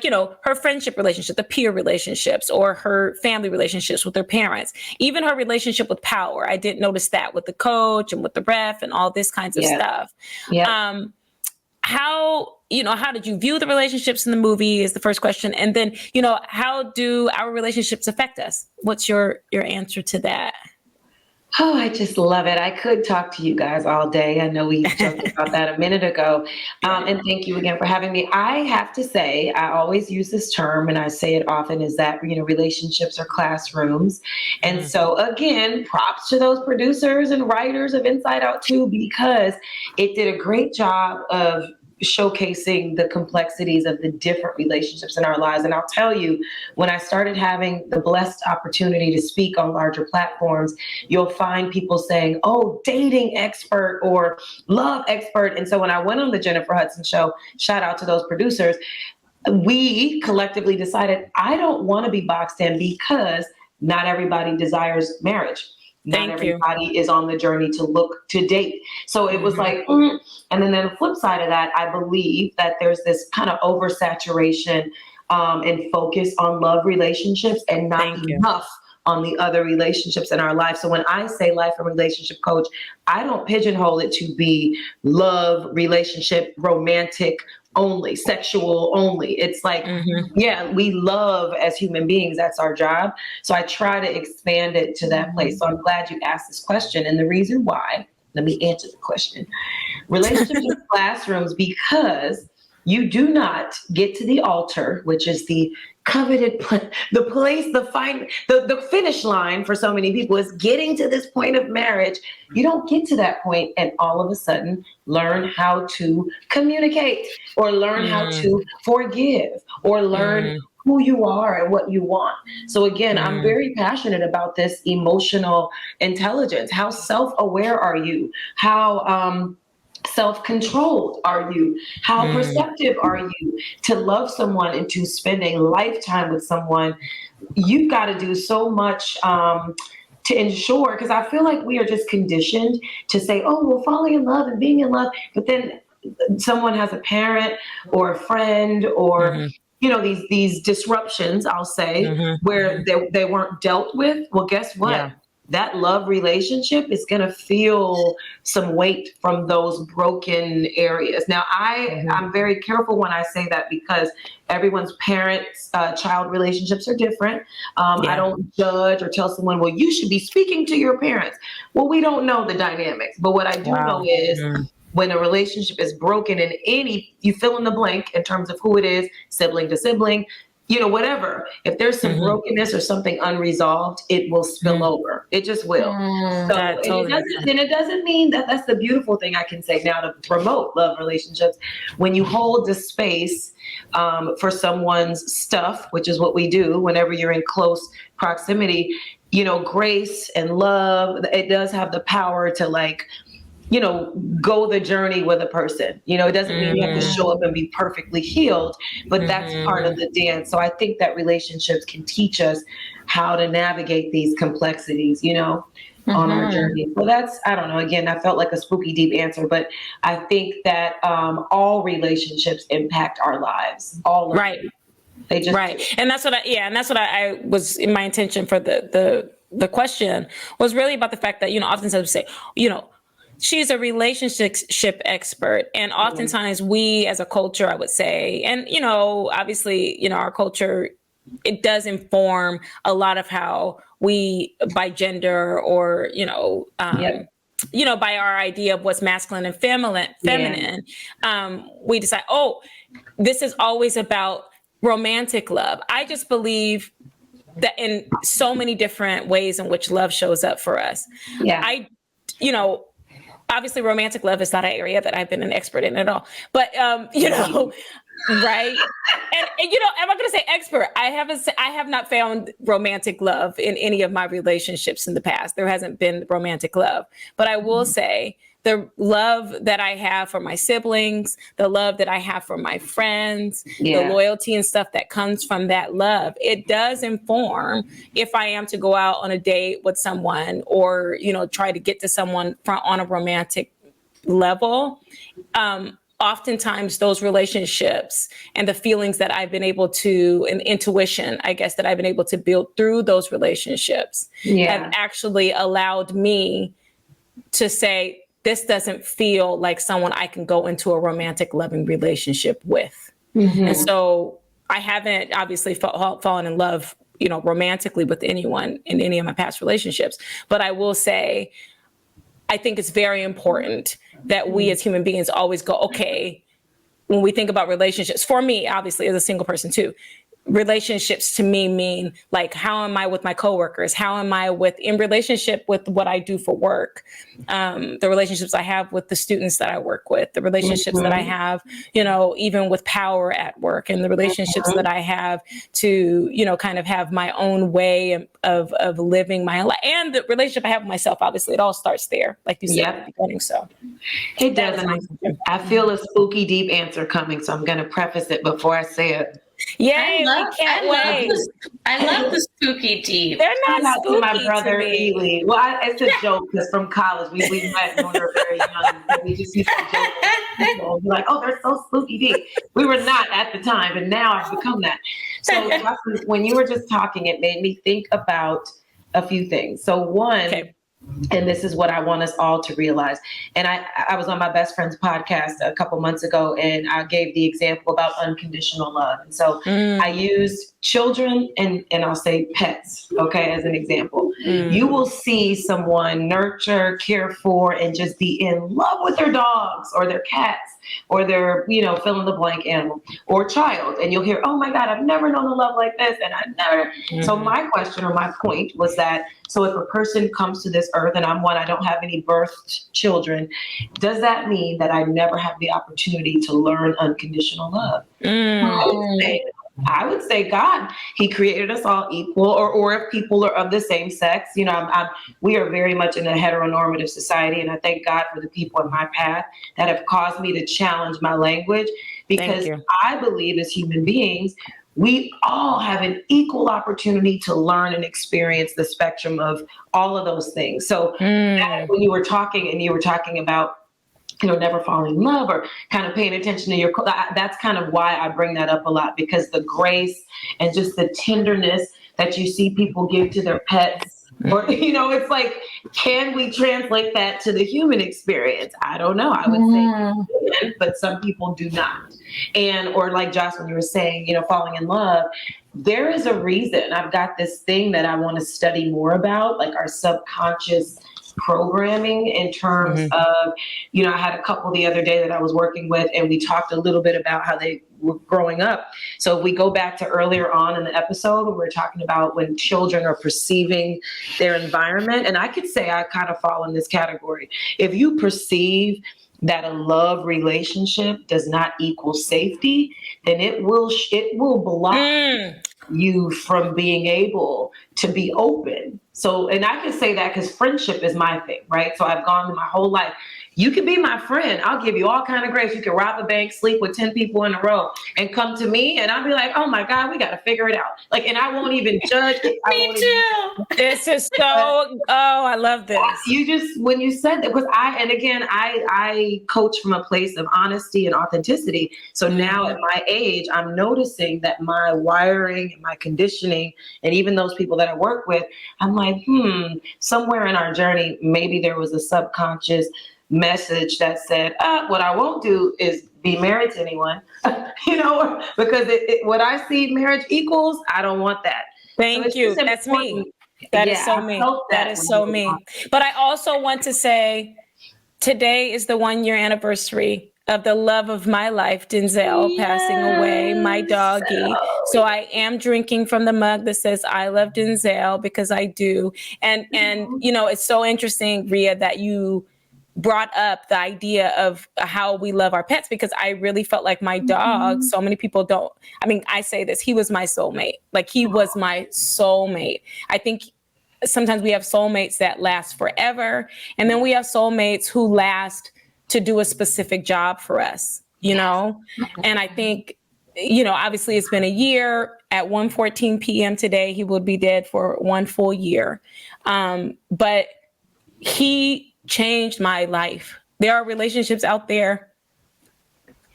you know, her friendship relationship, the peer relationships, or her family relationships with her parents, even her relationship with power. I did notice that with the coach and with the ref and all this kinds of stuff. Yeah. How did you view the relationships in the movie is the first question. And then, you know, how do our relationships affect us? What's your answer to that? Oh, I just love it. I could talk to you guys all day. I know we joked about that a minute ago. And thank you again for having me. I have to say, I always use this term, and I say it often, is that, you know, relationships are classrooms. And so again, props to those producers and writers of Inside Out 2, because it did a great job of showcasing the complexities of the different relationships in our lives. And I'll tell you, when I started having the blessed opportunity to speak on larger platforms, you'll find people saying, oh, dating expert or love expert. And so when I went on the Jennifer Hudson show, shout out to those producers, we collectively decided, I don't want to be boxed in, because not everybody desires marriage. Not everybody is on the journey to look to date. So it was like, and then the flip side of that, I believe that there's this kind of oversaturation and focus on love relationships and not enough on the other relationships in our life. So when I say life and relationship coach, I don't pigeonhole it to be love, relationship, romantic only, sexual only. It's like, yeah, we love as human beings. That's our job. So I try to expand it to that place. So I'm glad you asked this question. And the reason why, let me answer the question. Relationships in classrooms, because you do not get to the altar, which is the coveted the place, the finish line for so many people is getting to this point of marriage. You don't get to that point and all of a sudden learn how to communicate or learn how to forgive or learn who you are and what you want. So again, I'm very passionate about this emotional intelligence. How self-aware are you? How self-controlled are you? How perceptive are you to love someone and to spending lifetime with someone? You've got to do so much to ensure, because I feel like we are just conditioned to say, oh, well, falling in love and being in love, but then someone has a parent or a friend or you know, these disruptions, I'll say, where they weren't dealt with. Well, guess what? Yeah. That love relationship is going to feel some weight from those broken areas. Now, I'm very careful when I say that, because everyone's parents-child relationships are different. I don't judge or tell someone, well, you should be speaking to your parents. Well, we don't know the dynamics. But what I do know is when a relationship is broken in any, you fill in the blank in terms of who it is, sibling to sibling, whatever. If there's some brokenness or something unresolved, it will spill over. It just will. So it doesn't mean that that's the beautiful thing I can say now to promote love relationships. When you hold the space for someone's stuff, which is what we do whenever you're in close proximity, grace and love, it does have the power to go the journey with a person. It doesn't mean you have to show up and be perfectly healed, but that's part of the dance. So I think that relationships can teach us how to navigate these complexities, on our journey. So that's, I don't know, again, I felt like a spooky deep answer, but I think that all relationships impact our lives. All of them. They just And that's what I was in my intention for the question was really about the fact that, oftentimes we say, she's a relationship expert. And oftentimes we as a culture, I would say, and, obviously, our culture, it does inform a lot of how we, by gender or, by our idea of what's masculine and feminine, we decide, this is always about romantic love. I just believe that in so many different ways in which love shows up for us. Obviously romantic love is not an area that I've been an expert in at all, but, right. And am I going to say expert? I have not found romantic love in any of my relationships in the past. There hasn't been romantic love, but I will say the love that I have for my siblings, the love that I have for my friends, the loyalty and stuff that comes from that love, it does inform if I am to go out on a date with someone or, try to get to someone on a romantic level. Oftentimes those relationships and the feelings that I've been able to, and intuition, I guess, that I've been able to build through those relationships have actually allowed me to say, this doesn't feel like someone I can go into a romantic, loving relationship with. And so I haven't obviously fallen in love, romantically with anyone in any of my past relationships. But I will say, I think it's very important that we as human beings always go, okay, when we think about relationships, for me, obviously, as a single person too, relationships to me mean like, how am I with my coworkers? How am I in relationship with what I do for work? The relationships I have with the students that I work with, the relationships that I have, even with power at work, and the relationships that I have to, kind of have my own way of living my life, and the relationship I have with myself. Obviously, it all starts there, like you said at the beginning. So it does. I feel a spooky deep answer coming, so I'm going to preface it before I say it. Yay, we can't wait. I love the spooky deep. They're not spooky to my brother, Ely. Well, it's a joke because from college, we met when we were very young. We just used to joke with people. Be like, they're so spooky deep. We were not at the time, and now I've become that. So when you were just talking, it made me think about a few things. So one, and this is what I want us all to realize. And I was on my best friend's podcast a couple months ago, and I gave the example about unconditional love. And so I used children and I'll say pets, as an example. You will see someone nurture, care for, and just be in love with their dogs or their cats or their, fill in the blank animal or child. And you'll hear, oh my God, I've never known a love like this. And I've never. So my question or my point was that, so if a person comes to this earth and I don't have any birthed children, does that mean that I never have the opportunity to learn unconditional love? I would say God, he created us all equal, or if people are of the same sex, we are very much in a heteronormative society. And I thank God for the people in my path that have caused me to challenge my language, because I believe as human beings, we all have an equal opportunity to learn and experience the spectrum of all of those things. So that, when you were talking about, never falling in love or kind of paying attention to that's kind of why I bring that up a lot, because the grace and just the tenderness that you see people give to their pets, or, it's like, can we translate that to the human experience? I don't know. I would say, can, but some people do not. Or like Josh, when you were saying, falling in love, there is a reason. I've got this thing that I want to study more about, like our subconscious programming in terms of, I had a couple the other day that I was working with, and we talked a little bit about how they were growing up. So if we go back to earlier on in the episode, we were talking about when children are perceiving their environment. And I could say I kind of fall in this category. If you perceive that a love relationship does not equal safety, then it will block you from being able to be open. So, and I can say that because friendship is my thing, right? So I've gone through my whole life. You can be my friend. I'll give you all kind of grace. You can rob a bank, sleep with 10 people in a row, and come to me, and I'll be like, oh my God, we got to figure it out. Like, and I won't even judge. Me too. This is so, I love this. You just, when you said that, because I coach from a place of honesty and authenticity. So now at my age, I'm noticing that my wiring and my conditioning, and even those people that I work with, I'm like, somewhere in our journey, maybe there was a subconscious message that said, what I won't do is be married to anyone, because what I see marriage equals, I don't want that. Thank you. That's me. That is so me. That is so me. But I also want to say, today is the 1-year anniversary of the love of my life, Denzel, passing away, my doggy. So I am drinking from the mug that says, I love Denzel, because I do. And it's so interesting, Rhea, that you brought up the idea of how we love our pets, because I really felt like my dog, so many people don't, I say this, he was my soulmate. Like, he was my soulmate. I think sometimes we have soulmates that last forever. And then we have soulmates who last to do a specific job for us, And I think, obviously it's been a year. At 1:14 p.m. today, he would be dead for 1 full year. But he changed my life. There are relationships out there,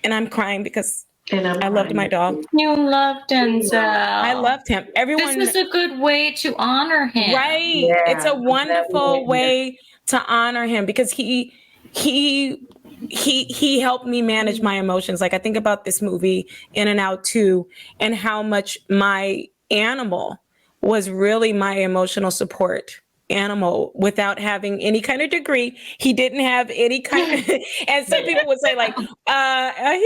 and I'm crying because I loved my dog. You loved Denzel. I loved him. Everyone. This is a good way to honor him. Right. Yeah, it's a wonderful way to honor him, because he helped me manage my emotions. Like, I think about this movie In and Out 2, and how much my animal was really my emotional support animal without having any kind of degree. He didn't have any kind of, and some people would say like, I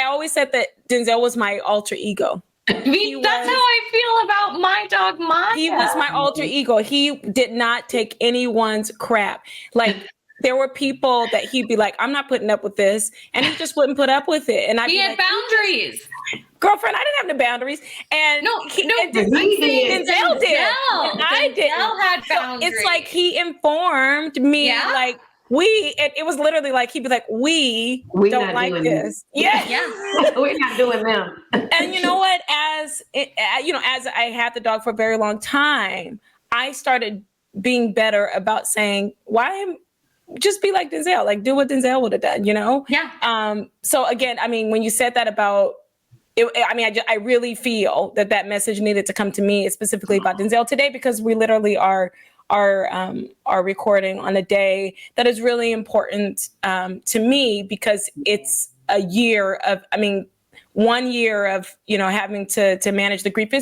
always said that Denzel was my alter ego. That's how I feel about my dog, Maya. He was my alter ego. He did not take anyone's crap. Like, there were people that he'd be like, I'm not putting up with this. And he just wouldn't put up with it. And he had boundaries. Girlfriend, I didn't have the boundaries. And Denzel did. And I didn't. Had boundaries. So it's like he informed me, like, it was literally like, he'd be like, we don't like this. Yeah. We're not doing them. And you know what? As I had the dog for a very long time, I started being better about saying, just be like Denzel, like, do what Denzel would have done, Yeah. So again, when you said that about it, I really feel that message needed to come to me specifically about Denzel today, because we literally are recording on a day that is really important to me, because it's a year of, 1 year of, having to manage the grief.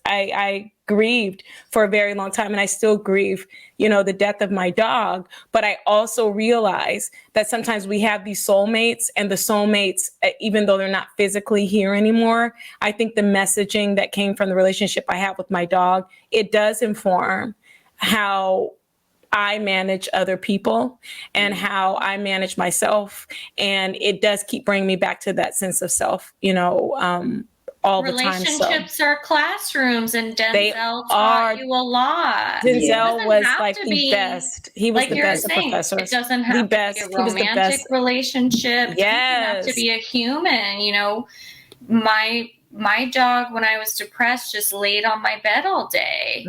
I grieved for a very long time, and I still grieve, the death of my dog. But I also realize that sometimes we have these soulmates, and the soulmates, even though they're not physically here anymore, I think the messaging that came from the relationship I have with my dog, it does inform how I manage other people and how I manage myself. And it does keep bringing me back to that sense of self, all the time. Relationships are classrooms, and Denzel taught you a lot. Denzel was like the best. He was the best of professors. It doesn't have to be a romantic relationship. Yes. It doesn't have to be a human. My dog, when I was depressed, just laid on my bed all day.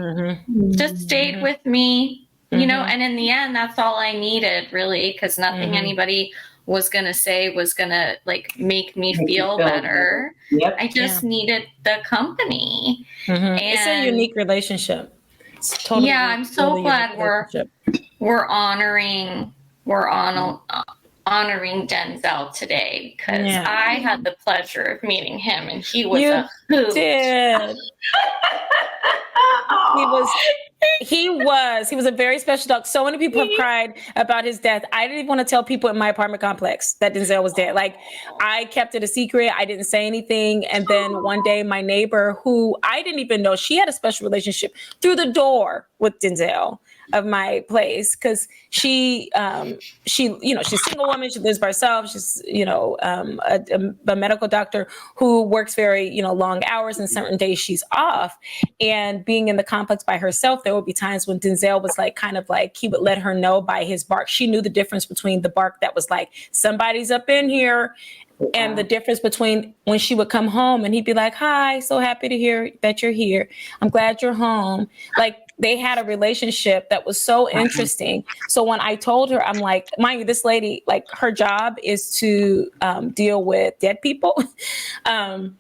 Just stayed with me. And in the end, that's all I needed, really, because nothing anybody was going to say was going to make me feel better. Yep. I just needed the company. And it's a unique relationship. It's totally I'm so glad we're honoring Denzel today, because I had the pleasure of meeting him, and he was a hoot. Did. He was a very special dog. So many people have cried about his death. I didn't even want to tell people in my apartment complex that Denzel was dead. Like, I kept it a secret. I didn't say anything. And then one day my neighbor, who I didn't even know, she had a special relationship through the door with Denzel of my place, because she she's a single woman. She lives by herself. She's a medical doctor who works very long hours, and certain days she's off. And being in the complex by herself, there would be times when Denzel was like, kind of like, he would let her know by his bark. She knew the difference between the bark that was like, somebody's up in here, and the difference between when she would come home and he'd be like, hi, so happy to hear that you're here. I'm glad you're home. Like, they had a relationship that was so interesting. So when I told her, I'm like, mind you, this lady, like, her job is to deal with dead people. So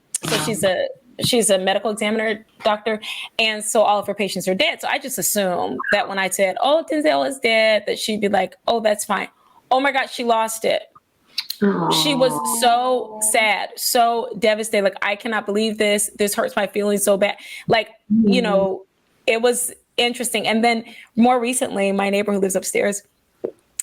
she's a medical examiner doctor. And so all of her patients are dead. So I just assumed that when I said, oh, Denzel is dead, that she'd be like, oh, that's fine. Oh my God, she lost it. Aww. She was so sad, so devastated. Like, I cannot believe this. This hurts my feelings so bad. Like, it was interesting. And then more recently, my neighbor who lives upstairs,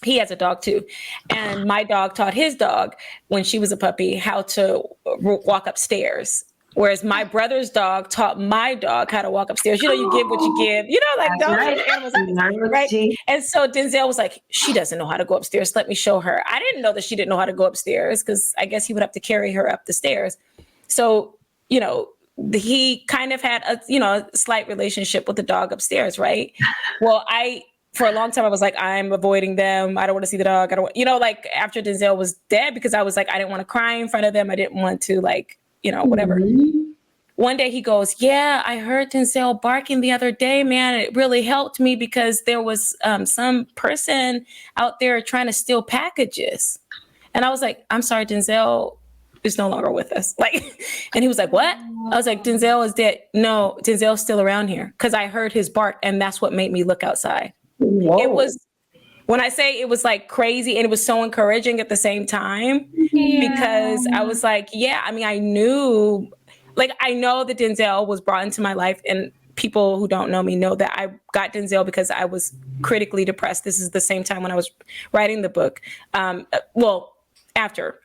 he has a dog too. And my dog taught his dog, when she was a puppy, how to walk upstairs. Whereas my brother's dog taught my dog how to walk upstairs. You give what you give, like dogs and animals, right? And so Denzel was like, she doesn't know how to go upstairs. Let me show her. I didn't know that she didn't know how to go upstairs, because I guess he would have to carry her up the stairs. So, he kind of had a slight relationship with the dog upstairs, right? Well, for a long time, I was like, I'm avoiding them. I don't want to see the dog. I don't want, like, after Denzel was dead, because I was like, I didn't want to cry in front of them. I didn't want to, like, whatever. Mm-hmm. One day he goes, yeah, I heard Denzel barking the other day, man. It really helped me, because there was some person out there trying to steal packages. And I was like, I'm sorry, Denzel is no longer with us. Like, and he was like, what? I was like, Denzel is dead. No, Denzel's still around here, because I heard his bark, and that's what made me look outside. Whoa. It was, when I say it was like crazy, and it was so encouraging at the same time, because I was like, I knew, like, I know that Denzel was brought into my life, and people who don't know me know that I got Denzel because I was critically depressed. This is the same time when I was writing the book. After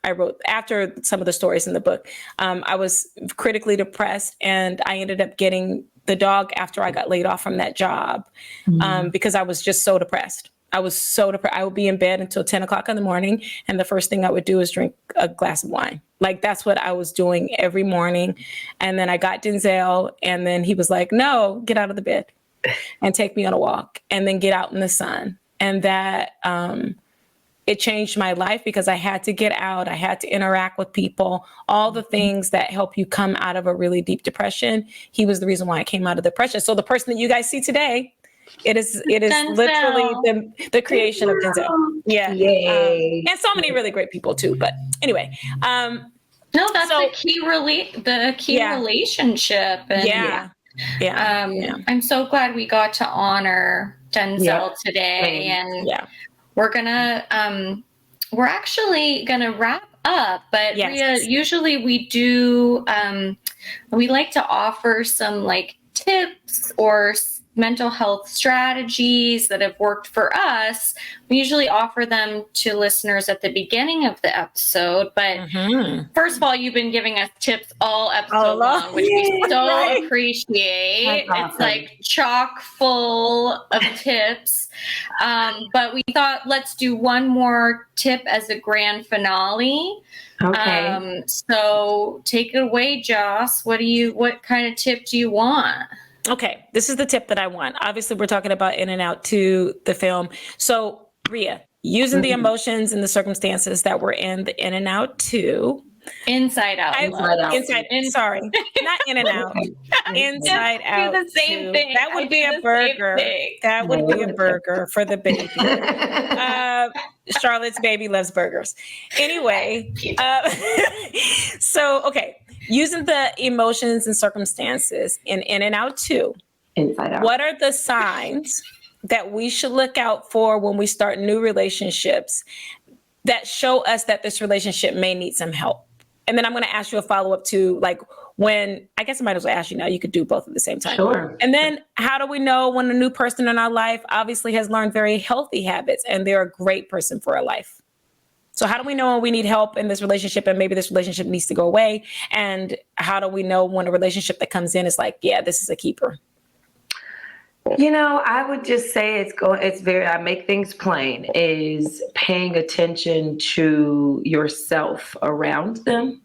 some of the stories in the book, I was critically depressed, and I ended up getting the dog after I got laid off from that job, because I was just so depressed. I was so depressed. I would be in bed until 10 o'clock in the morning, and the first thing I would do is drink a glass of wine. Like, that's what I was doing every morning. And then I got Denzel, and then he was like, no, get out of the bed and take me on a walk, and then get out in the sun. And that, it changed my life, because I had to get out. I had to interact with people, all the things that help you come out of a really deep depression. He was the reason why I came out of depression. So the person that you guys see today, it is literally the creation of Denzel. Yeah. And so many really great people too. But anyway, no, that's the key relationship. And I'm so glad we got to honor Denzel today. And we're actually gonna wrap up, but Rhea, usually we do, we like to offer some like tips or mental health strategies that have worked for us. We usually offer them to listeners at the beginning of the episode, but first of all, you've been giving us tips all episode long, which we so appreciate. It's like chock full of tips. But we thought, let's do one more tip as a grand finale. Okay. So take it away, Joss. What kind of tip do you want? Okay, this is the tip that I want. Obviously, we're talking about In and Out 2, the film. So, Rhea, using the emotions and the circumstances that were in the In and Out 2. Inside Out. Sorry, not In and Out. Inside Out. The same thing. That would be a burger. That would be a burger for the baby. Charlotte's baby loves burgers. Anyway, so, okay. Using the emotions and circumstances in and Out 2, Inside Out. What are the signs that we should look out for when we start new relationships that show us that this relationship may need some help? And then I'm going to ask you a follow-up to, like, when, I guess I might as well ask you now, you could do both at the same time. Sure. And then how do we know when a new person in our life obviously has learned very healthy habits and they're a great person for our life? So how do we know when we need help in this relationship and maybe this relationship needs to go away? And how do we know when a relationship that comes in is like, yeah, this is a keeper? I would just say I make things plain, is paying attention to yourself around them.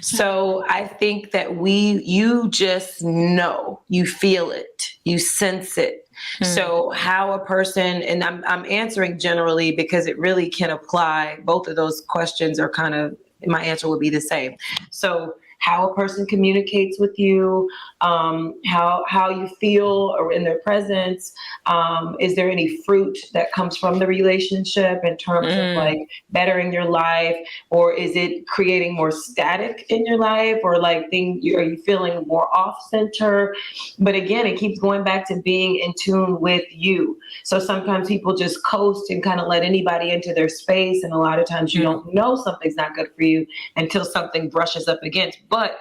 So I think that you just know, you feel it, you sense it. So how a person, and I'm answering generally because it really can apply. Both of those questions are kind of, my answer would be the same. So how a person communicates with you, how you feel or in their presence. Is there any fruit that comes from the relationship in terms of like bettering your life, or is it creating more static in your life, or like are you feeling more off center? But again, it keeps going back to being in tune with you. So sometimes people just coast and kind of let anybody into their space, and a lot of times you don't know something's not good for you until something brushes up against. But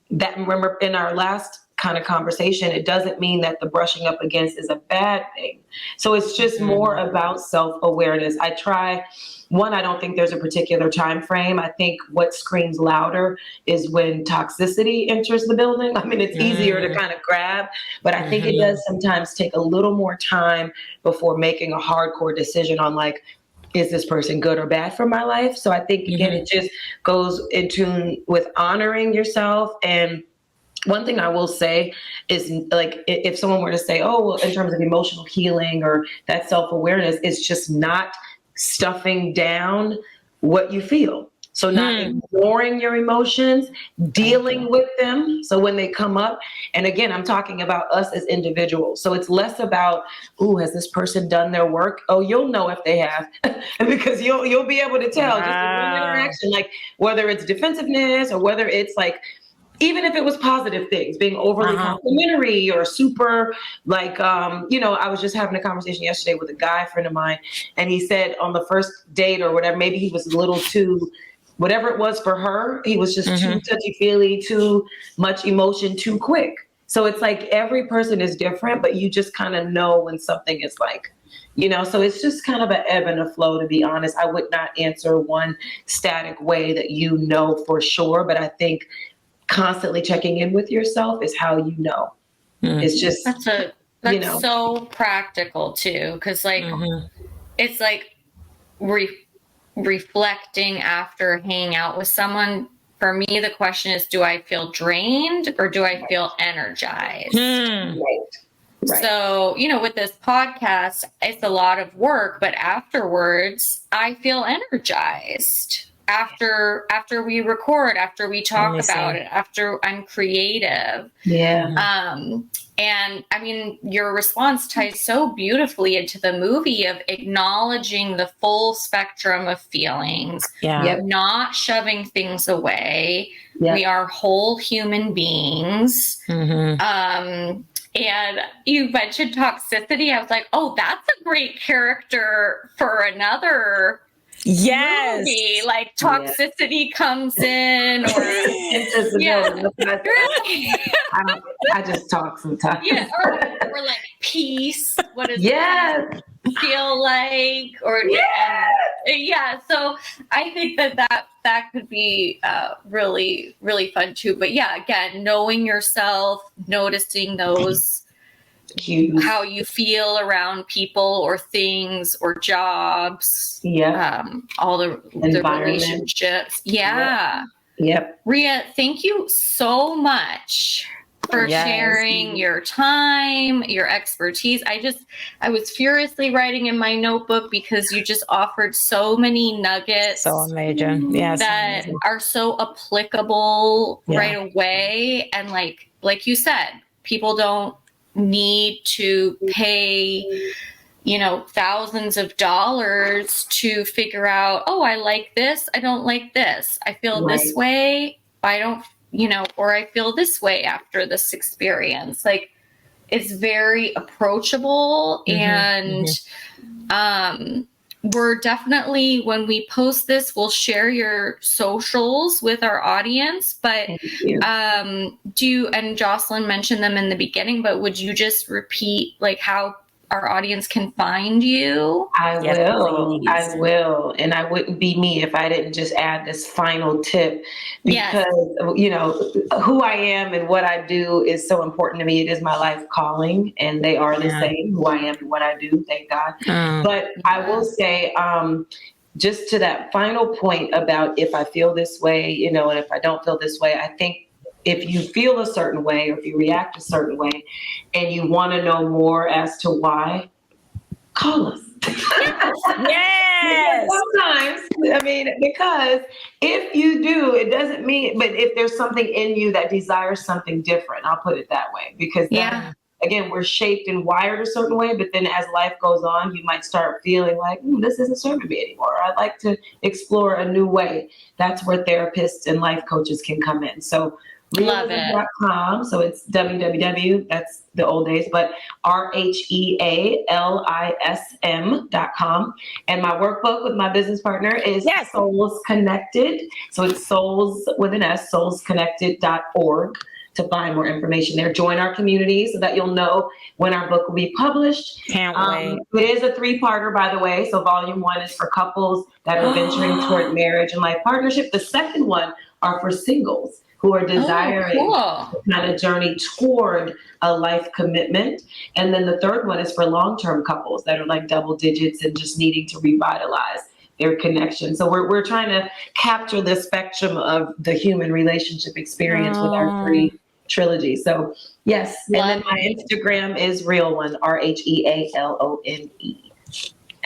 that, remember in our last kind of conversation, it doesn't mean that the brushing up against is a bad thing. So it's just more about self-awareness. I don't think there's a particular time frame. I think what screams louder is when toxicity enters the building. I mean, it's easier to kind of grab, but I think it does sometimes take a little more time before making a hardcore decision on like, is this person good or bad for my life? So I think, again, it just goes in tune with honoring yourself. And one thing I will say is, like, if someone were to say, oh, well, in terms of emotional healing or that self-awareness, it's just not stuffing down what you feel. So not ignoring your emotions, dealing with them. So when they come up, and again, I'm talking about us as individuals. So it's less about, oh, has this person done their work? Oh, you'll know if they have, because you'll be able to tell just in one interaction, like whether it's defensiveness or whether it's like, even if it was positive things, being overly complimentary or super like, I was just having a conversation yesterday with a guy friend of mine, and he said on the first date or whatever, maybe he was a little too, whatever it was for her, he was just too touchy-feely, too much emotion, too quick. So it's like every person is different, but you just kind of know when something is like, so it's just kind of an ebb and a flow, to be honest. I would not answer one static way that for sure, but I think constantly checking in with yourself is how you know. It's just that's so practical too, because like it's like reflecting after hanging out with someone. For me, the question is, do I feel drained or do I feel energized? Right. So, with this podcast, it's a lot of work, but afterwards I feel energized. After we record, after we talk about it, after I'm creative. And I mean, your response ties so beautifully into the movie of acknowledging the full spectrum of feelings, not shoving things away. We are whole human beings. And you mentioned toxicity. I was like, oh, that's a great character for another movie. Like toxicity comes in, or I just talk sometimes. Or like peace. What does it feel like? Or so I think that could be really, really fun too. But again, knowing yourself, noticing those cues, how you feel around people or things or jobs, all the relationships. Rhea, thank you so much for sharing your time, your expertise. I was furiously writing in my notebook because you just offered so many nuggets. So amazing. That are so applicable right away. And like you said, people don't need to pay, thousands of dollars to figure out, oh, I like this, I don't like this. I feel this way, I don't, or I feel this way after this experience. Like, it's very approachable and we're definitely, when we post this, we'll share your socials with our audience. But Thank you. and Jocelyn mentioned them in the beginning, but would you just repeat like how our audience can find you? I Yes, will. please. I will. And I wouldn't be me if I didn't just add this final tip because, who I am and what I do is so important to me. It is my life calling, and they are the same, who I am and what I do, thank God. But I will say, just to that final point about if I feel this way, and if I don't feel this way, I think if you feel a certain way or if you react a certain way and you want to know more as to why, call us. Yes. Sometimes, because if you do, it doesn't mean, but if there's something in you that desires something different, I'll put it that way, because again, we're shaped and wired a certain way, but then as life goes on, you might start feeling like, this isn't serving me anymore. I'd like to explore a new way. That's where therapists and life coaches can come in. So RheaWilliams.com. So it's www, that's the old days, but RheaLism.com. And my workbook with my business partner is Souls Connected. So it's souls with an S, soulsconnected.org to find more information there. Join our community so that you'll know when our book will be published. Can't wait. It is a 3-parter, by the way. So volume 1 is for couples that are venturing toward marriage and life partnership. The second one are for singles who are desiring kind of journey toward a life commitment. And then the third one is for long-term couples that are like double digits and just needing to revitalize their connection. So we're trying to capture the spectrum of the human relationship experience with our 3 trilogies. So yes, and then my Instagram is Real One, RheaLone.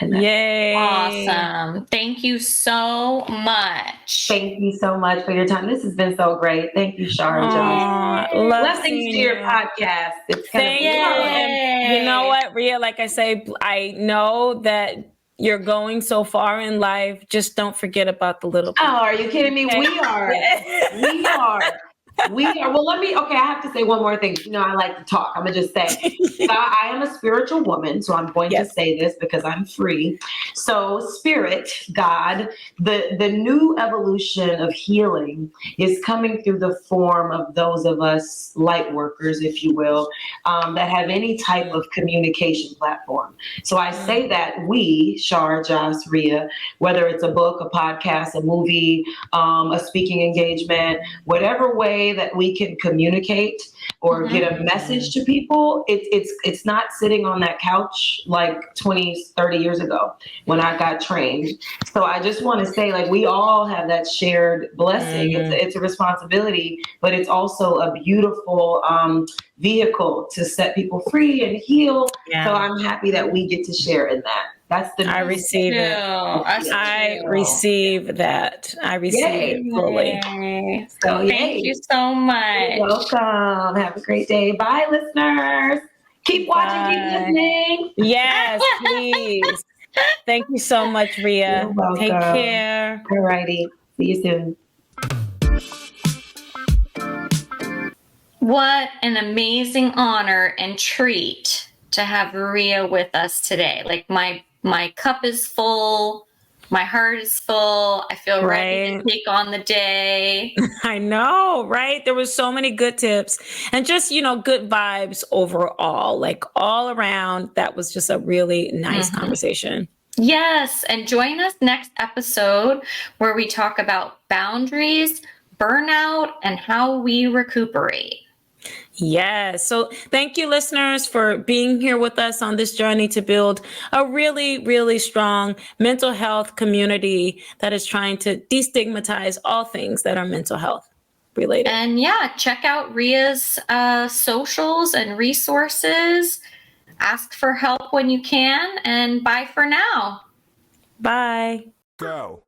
Yay. Awesome. Thank you so much. Thank you so much for your time. This has been so great. Thank you, Shara. Blessings to your podcast. It's Thank you. And you know what, Rhea, like I say, I know that you're going so far in life. Just don't forget about the little people. Oh, are you kidding me? We are. We are. Well, I have to say one more thing. I like to talk. I'm going to just say, I am a spiritual woman, so I'm going to say this because I'm free. So spirit, God, the new evolution of healing is coming through the form of those of us light workers, if you will, that have any type of communication platform. So I say that we, Shar, Joss, Rhea, whether it's a book, a podcast, a movie, a speaking engagement, whatever way that we can communicate or get a message to people, it's not sitting on that couch like 20, 30 years ago when I got trained. So I just want to say, like, we all have that shared blessing. It's a responsibility, but it's also a beautiful vehicle to set people free and heal. So I'm happy that we get to share in that. That's the I receive it. I receive that. I receive it fully. So, thank you so much. You're welcome. Have a great day. Bye, listeners. Keep watching, keep listening. Yes, please. Thank you so much, Rhea. You're welcome. Take care. All righty. See you soon. What an amazing honor and treat to have Rhea with us today. Like, my cup is full. My heart is full. I feel ready to take on the day. I know, right? There was so many good tips and just, good vibes overall, like all around. That was just a really nice conversation. Yes. And join us next episode where we talk about boundaries, burnout, and how we recuperate. Yes. So thank you, listeners, for being here with us on this journey to build a really, really strong mental health community that is trying to destigmatize all things that are mental health related. And check out Rhea's socials and resources. Ask for help when you can, and bye for now. Bye. Go.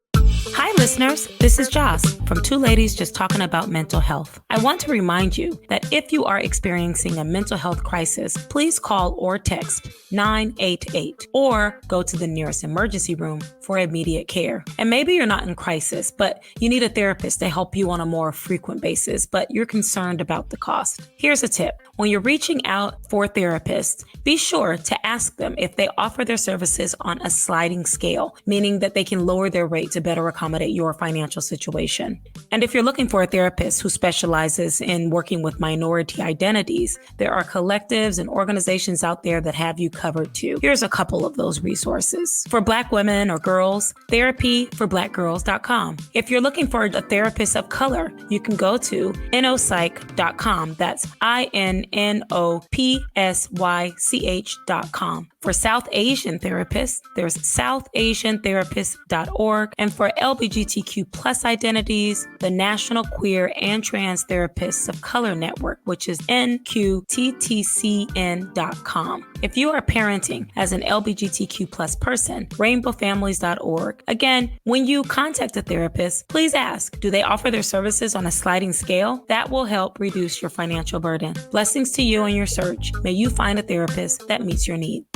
Hi, listeners. This is Joss from Two Ladies Just Talking About Mental Health. I want to remind you that if you are experiencing a mental health crisis, please call or text 988 or go to the nearest emergency room for immediate care. And maybe you're not in crisis, but you need a therapist to help you on a more frequent basis, but you're concerned about the cost. Here's a tip. When you're reaching out for therapists, be sure to ask them if they offer their services on a sliding scale, meaning that they can lower their rate to better accommodate your financial situation. And if you're looking for a therapist who specializes in working with minority identities, there are collectives and organizations out there that have you covered too. Here's a couple of those resources. For Black women or girls, therapyforblackgirls.com. If you're looking for a therapist of color, you can go to nopsych.com. That's INNOPSYCH.com. For South Asian therapists, there's southasiantherapist.org. And for LGBTQ plus identities, the National Queer and Trans Therapists of Color Network, which is NQTTCN.com. If you are parenting as an LGBTQ plus person, rainbowfamilies.org. Again, when you contact a therapist, please ask, do they offer their services on a sliding scale? That will help reduce your financial burden. Blessings to you on your search. May you find a therapist that meets your needs.